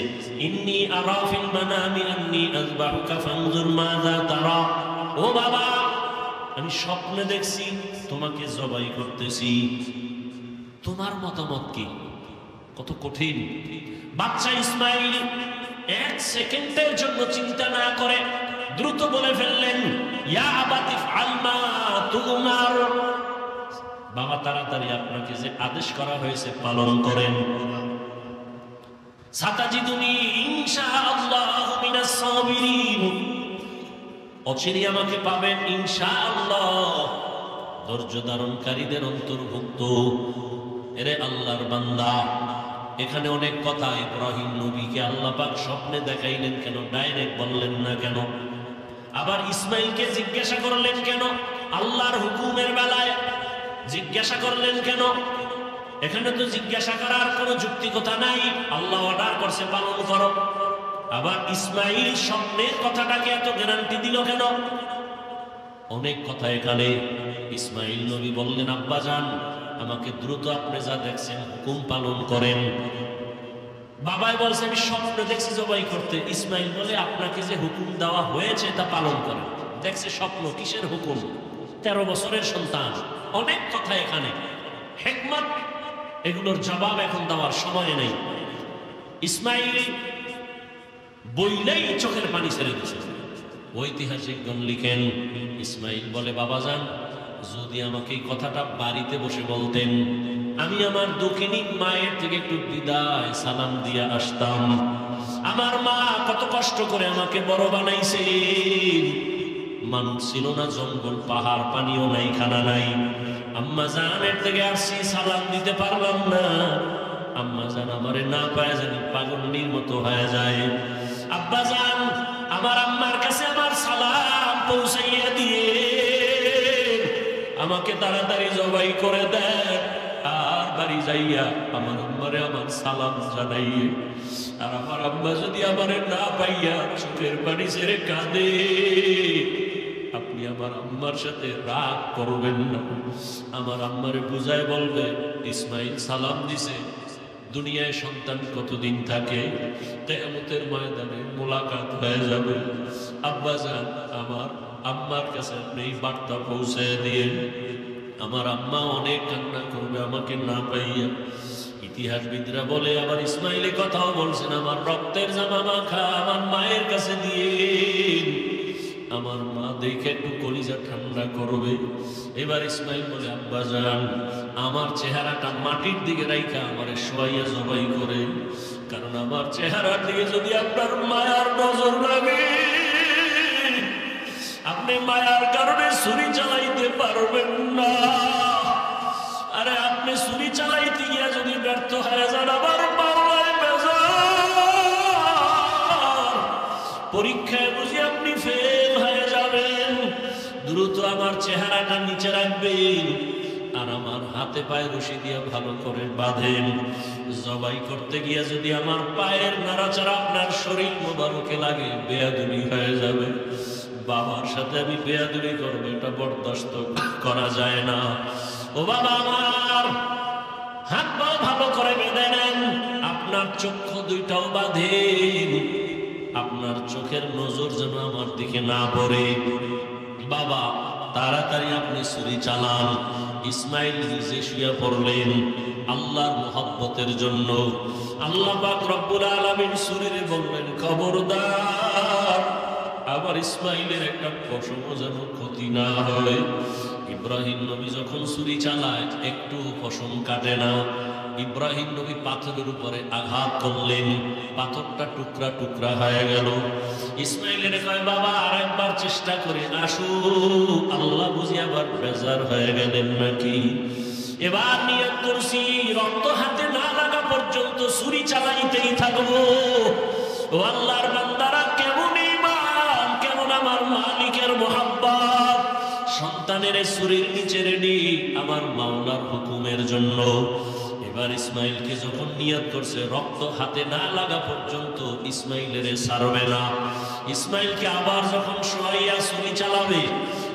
ইন্নী আরা ফিল মানামি আন্নী আযবাহুকা ফানজুর মাযা তারা। ও বাবা, আমি স্বপ্নে দেখছি তোমাকে জবাই করতেছি, তোমার মতামত কি? কত কঠিন। বাচ্চা ইসমাইল 1 সেকেন্ডের জন্য চিন্তা না করে দ্রুত বলে ফেললেন, ইয়া আবাতি ফাল মা তুমার। বাবা তাড়াতাড়ি আপনাকে যে আদেশ করা হয়েছে পালন করেন। সাতাজিদুনি ইনশাআল্লাহু মিনাস সাবিরিন। অচিরেই আমাকে পাবেন ইনশাআল্লাহ ধৈর্য ধারণকারীদের অন্তর্ভুক্ত। এরে আল্লাহর বান্দা, এখানে অনেক কথা। ইব্রাহিম নবীকে আল্লাহ পাক স্বপ্নে দেখাইলেন কেন? ডাইরেক্ট বললেন না কেন? আবার ইসমাইলকে জিজ্ঞাসা করলেন কেন? আল্লাহর হুকুমের বেলায় জিজ্ঞাসা করলেন কেন? এখানে তো জিজ্ঞাসা করার কোনো যুক্তিকতা নাই। আল্লাহ অর্ডার করছে পালন করো। আবার ইসমাইল স্বপ্নের কথাটাকে এত গ্যারান্টি দিল কেন? অনেক কথা এখানে। ইসমাইল নবী বললেন, আব্বা যান, আমাকে দ্রুত আপনি যা দেখছেন হুকুম পালন করেন। বাবাই বলছে, আমি স্বপ্ন দেখছি জবাই করতে। ইসমাইল বলে, আপনাকে যে হুকুম দেওয়া হয়েছে তা পালন করেন। দেখছে স্বপ্ন, কিসের হুকুম? 13 বছরের সন্তান। অনেক কথা এখানে, হিকমত। এগুলোর জবাব এখন দেওয়ার সময় নেই। ইসমাইল বইলেই চোখের পানি ছেড়ে দিচ্ছে। ঐতিহাসিকগণ লিখেন, ইসমাইল বলে, বাবা যান, যদি আমাকে এই কথাটা বাড়িতে বসে বলতেন, আমি আমার দক্ষিণী মায়ের থেকে একটু বিদায় সালাম দিয়ে আসতাম। আমার মা কত কষ্ট করে আমাকে বড় বানাইছে। মানুষ ছিল না, জঙ্গল পাহাড়, পানিও নাই, খানা নাই। আম্মা জানের থেকে আসছি, সালাম দিতে পারলাম না। আম্মা জান আমারে না পায় জানি পাগলের মতো হয়ে যায়। আব্বা জান, আমার আম্মার কাছে আমার সালাম পৌঁছাইয়া দিয়ে আমাকে তাড়াতাড়ি জবাই করে দেন। আর বাড়ি যাইয়া আমার আম্মারে আমার সালাম জানাইয়ে। আর আমার আম্মা যদি আমারে না পাইয়া চোখের পানি ছেড়ে কাঁদে, আপনি আমার আম্মার সাথে রাগ করবেন না। আমার আম্মারে বুঝায় বলবে, ইসমাইল সালাম দিছে। দুনিয়ায় সন্তান কতদিন থাকে? কিয়ামতের ময়দানে মোলাকাত হয়ে যাবে। আব্বা জান, আমার আম্মার কাছে আপনি এই বার্তা পৌঁছে দিয়ে। আমার আম্মা অনেক কান্না করবে আমাকে না পাইয়া। ইতিহাসবিদরা বলে, আবার ইসমাইল কথাও বলছেন, আমার রক্তের জামা মাখা আমার মায়ের কাছে দিয়ে আমার মা দেখে একটু কলিজা ঠান্ডা করবে। এবার ইসমাইল বলে, আব্বা জান, আমার চেহারাটা মাটির দিকে রাইখা আমারে শোয়াইয়া জবাই করে। কারণ আমার চেহারার দিকে যদি আপনার মায়ার নজর লাগে, আপনি মায়ার কারণে ছুরি চালাইতে পারবেন না। আরে আপনি ছুরি চালাইতে গিয়া যদি ব্যর্থ হয়ে যান, আবার পাল্লায় বেজার। পরীক্ষায় বুঝি আপনি ফেল হয়ে যাবেন। দ্রুত আমার চেহারাটা নিচে রাখবেন, আর আমার হাতে পায়ে রশি দিয়ে ভালো করে বাঁধেন। জবাই করতে গিয়া যদি আমার পায়ের নাড়াচাড়া আপনার শরীর মোবারকে লাগে, বেয়াদবি হয়ে যাবে। বাবার সাথে আমি বেয়াদবি করবো, এটা বরদাস্ত করা যায় না। ও বাবা আমার, হাত পা ভালো করে বেঁধে নেন। আপনার চক্ষু দুইটাও বাঁধেন, আপনার চোখের নজর যেন আমার দিকে না পড়ে। বাবা, তাড়াতাড়ি আপনি ছুরি চালান। ইসমাইল নিজে শুয়ে পড়লেন আল্লাহর মুহাব্বতের জন্য। আল্লাহ পাক রব্বুল আলামিন ছুরিরে বললেন, খবরদার, আবার ইসমাইলের একটা পশমও যেন ক্ষতি না হয়। ইব্রাহিম নবী যখন ছুরি চালায় একটু পশম কাটে না। ইব্রাহিম নবী পাথরের উপরে আঘাত করলেন, পাথরটা টুকরা টুকরা হয়ে গেল। ইসমাইলের কয়, বাবা আর একবার চেষ্টা করে আসো। আল্লাহ বুঝি আবার বেজার হয়ে গেলেন নাকি? এবার নিয়ত করছি, রক্ত হাতে না লাগা পর্যন্ত ছুরি চালাইতেই থাকবো। ও আল্লাহর বান্দারা, কেমন ঈমান, কেমন আমার মালিকের মুহাব্বত। সন্তানের ছুরির নিচে রেডি আমার মাওলার হুকুমের জন্য। এবার ইসমাইলকে যখন নিয়ত করছে, রক্ত হাতে না লাগা পর্যন্ত ইসমাইলের ছাড়বে না। ইসমাইলকে আবার যখন শোয়াইয়া ছুরি চালাবে,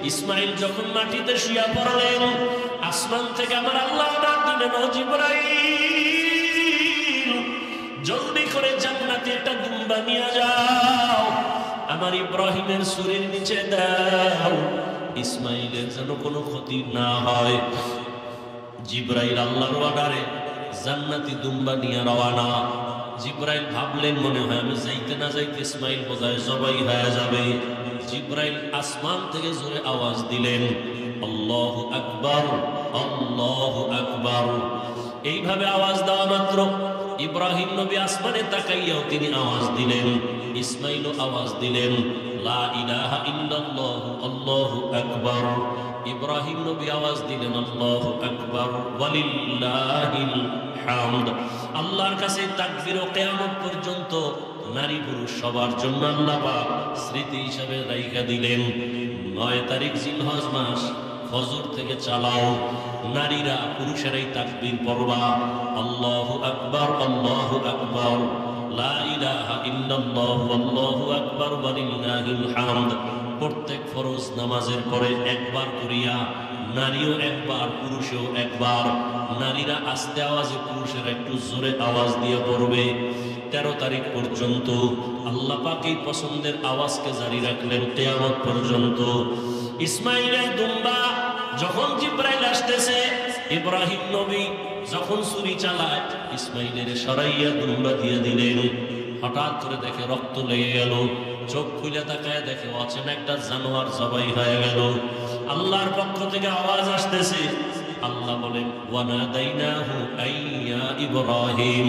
ইসমাইল যখন মাটিতে শুয়া পড়লেন, আসমান থেকে আমার আল্লাহ ডাক দিলেন, ও জিবরাইল, জলদি করে জান্নাতে একটা দুম্বা নিয়ে যাও, আমার ইব্রাহিমের ছুরির নিচে দাও, ইসমাইলের যেন কোনো ক্ষতি না হয়। জিবরাইল আল্লাহর অর্ডারে জান্নাতি দুম্বা নিয়ে রওয়ানা। জিবরাইল ভাবলেন, মনে হয় আমি যাইতে না যাইতে ইসমাইল বোধহয় জবাই হয়ে যাবে। জিবরাইল আসমান থেকে জোরে আওয়াজ দিলেন, আল্লাহু আকবার, আল্লাহু আকবার। এইভাবে আওয়াজ দেওয়া মাত্র ইব্রাহিম নবী আসমানে তাকাইয়াও তিনি আওয়াজ দিলেন, ইসমাইলও আওয়াজ দিলেন। লা ইলাহা ইল্লাল্লাহু আল্লাহু আকবার। ইব্রাহিম নবী আওয়াজ দিলেন আল্লাহু আকবার ওয়ালিল্লাহিল হামদ। আল্লাহর কাছে তাকবীর ও কিয়ামত পর্যন্ত নারী পুরুষ সবার জন্য আল্লাহ পাক স্মৃতি হিসাবে রাইখা দিলেন। 9 তারিখ জিলহজ মাস ফজর থেকে চালাও, নারীরা পুরুষেরাই তাকবীর পড়বা, আল্লাহু আকবার আল্লাহু আকবার, লা ইলাহা ইল্লাল্লাহু আল্লাহু আকবার ওয়ালিল্লাহিল হামদ। প্রত্যেক ফরজ নামাজের পরে একবার করিয়া নারীও একবার পুরুষও একবার। নারীরা আস্তে আওয়াজে, পুরুষেরা একটু জোরে আওয়াজ দিয়ে পড়বে। 13 তারিখ পর্যন্ত আল্লাহ পাক এই পছন্দের আওয়াজকে জারি রাখলেন কিয়ামত পর্যন্ত। ইসমাইলের দুম্বা যখন জিবরাইল আসতেছে, ইব্রাহিম নবী যখন ছুরি চালায় ইসমাইলের সরাইয়া দুম্বা দিয়ে দিলেন। হঠাৎ করে দেখে রক্ত লেগে গেল, চোখ খুলে তাকায় দেখে অচেনা একটা জানোয়ার জবাই হয়ে গেল। আল্লাহর পক্ষ থেকে আওয়াজ আসতেছে, আল্লাহ বলেন ওয়ানাদাইনাহু আইয়া ইব্রাহিম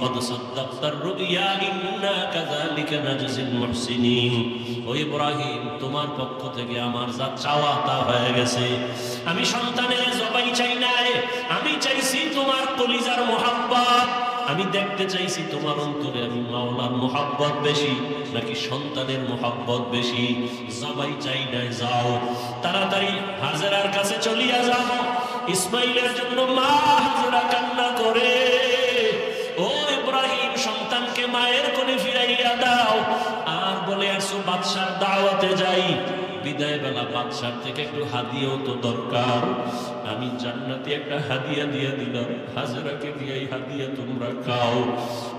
কদ সাদ্দাকতার রুইয়া ইন্না কাযালিকা নাজজিল মুহসিনিন। ও ইব্রাহিম, তোমার পক্ষ থেকে আমার যা চাওয়া তা হয়ে গেছে। আমি সন্তানের জবাই চাই নাই, আমি চাইছি তোমার কলিজার মুহাব্বত। আমি দেখতে চাইছি তোমার অন্তরে আমি মাওলার মুহাব্বত বেশি নাকি সন্তানের মুহাব্বত বেশি। জবাই চাই নাই, যাও তাড়াতাড়ি হাজেরার কাছে চলিয়া যাও। ইসমাইলের জন্য মা হাজেরা কান্না করে, ও ইব্রাহিম, সন্তানকে মায়ের কোলে ফিরাইয়া দাও। আর বলে আসো বাদশার দাওয়াতে যাই। বিদায় বেলা বাদশার থেকে একটু হাদিয়াও তো দরকার। আমি জান্নাতি একটা হাদিয়া দিয়ে দিলাম, হাজেরাকে দিয়ে এই হাদিয়া তোমরা খাও।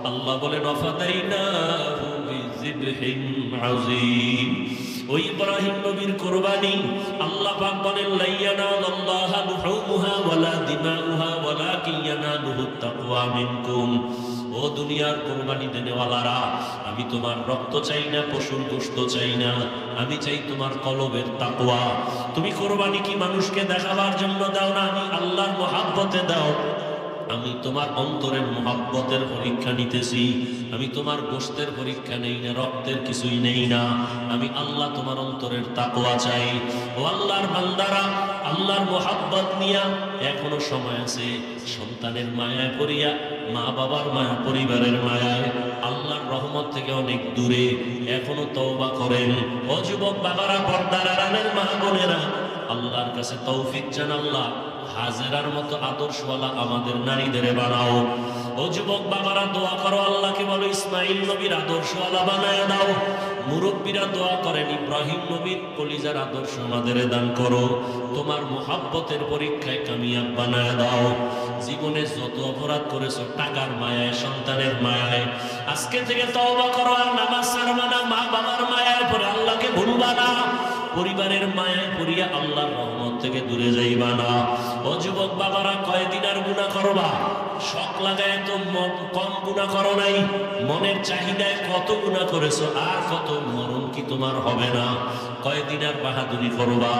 আল্লাহ বলেন ওয়াফাদাইনাহু বিযিবহিন আযীম। ওই ইব্রাহিম নবীর কুরবানি আল্লাহ পাক বলেন লা ইয়ানালুল্লাহা লুহুমুহা ওয়ালা দিমাউহা ওয়ালাকিন ইয়ানালুহুত তাকওয়া মিনকুম। ও দুনিয়ার কুরবানি দেনেওয়ালারা, আমি তোমার রক্ত চাই না, পশুর গোশত চাই না, আমি চাই তোমার কলবের তাকওয়া। তুমি কুরবানি কি মানুষকে দেখাবার জন্য দাও না, আমি আল্লাহর মুহাব্বতে দাও। আমি তোমার অন্তরের মুহাব্বতের পরীক্ষা নিতেছি। আমি তোমার গোশতের পরীক্ষা নেই না, রক্তের কিছুই নেই না। আমি আল্লাহ তোমার অন্তরের তাকওয়া চাই। ও আল্লাহর বান্দারা, আল্লাহর মুহাব্বত নিয়া এখনো সময় আছে। সন্তানের মায়ায় পড়িয়া, মা বাবার মায়া, পরিবারের মায়ায় আল্লাহর রহমত থেকে অনেক দূরে এখনো তওবা করেন। ও যুবক বাবারা, পর্দার আড়ালের মা বোনেরা, আল্লাহর কাছে তৌফিক চান, আল্লাহ হাজেরার মতো আদর্শওয়ালা আমাদের নারীদের বানাও। ও যুবক বাবারা, দোয়া করো, আল্লাহকে বলো ইসমাইল নবীর আদর্শওয়ালা বানায় দাও। মুরব্বীরা দোয়া করেন ইব্রাহিম নবীর কলিজার আদর্শ আমাদের দান করো। তোমার মুহাব্বতের পরীক্ষায় কামিয়াব বানায় দাও। জীবনে যত অপরাধ করেছো টাকার মায়ায়, সন্তানের মায়ায়, আজকে থেকে তওবা করো। আর নামাজ ছাড়বা না, মা বাবার মায়ায় পরে আল্লাহকে ভুলবা না, পরিবারের মায়ায় পড়িয়া আল্লাহর রহমত থেকে দূরে যাইবা না। ও যুবক বাবারা, কয়দিন আর গুনাহ করবা? শখ লাগায় তো কম গুনাহ করো নাই, মনের চাহিদায় কত গুনাহ করেছো, আর কত মরণ কি তোমার হবে না? কয়দিন আর বাহাদুরি করবা?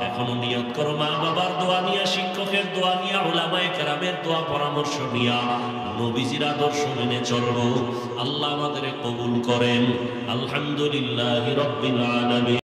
এখনো নিয়ত করো, মা বাবার দোয়া নিয়া, শিক্ষকের দোয়া নিয়া, উলামায়ে কেরামের দোয়া পরামর্শ নিয়া নবীজির আদর্শ মেনে চলবো। আল্লাহ আমাদের কবুল করেন। আলহামদুলিল্লাহি রাব্বিল আলামিন।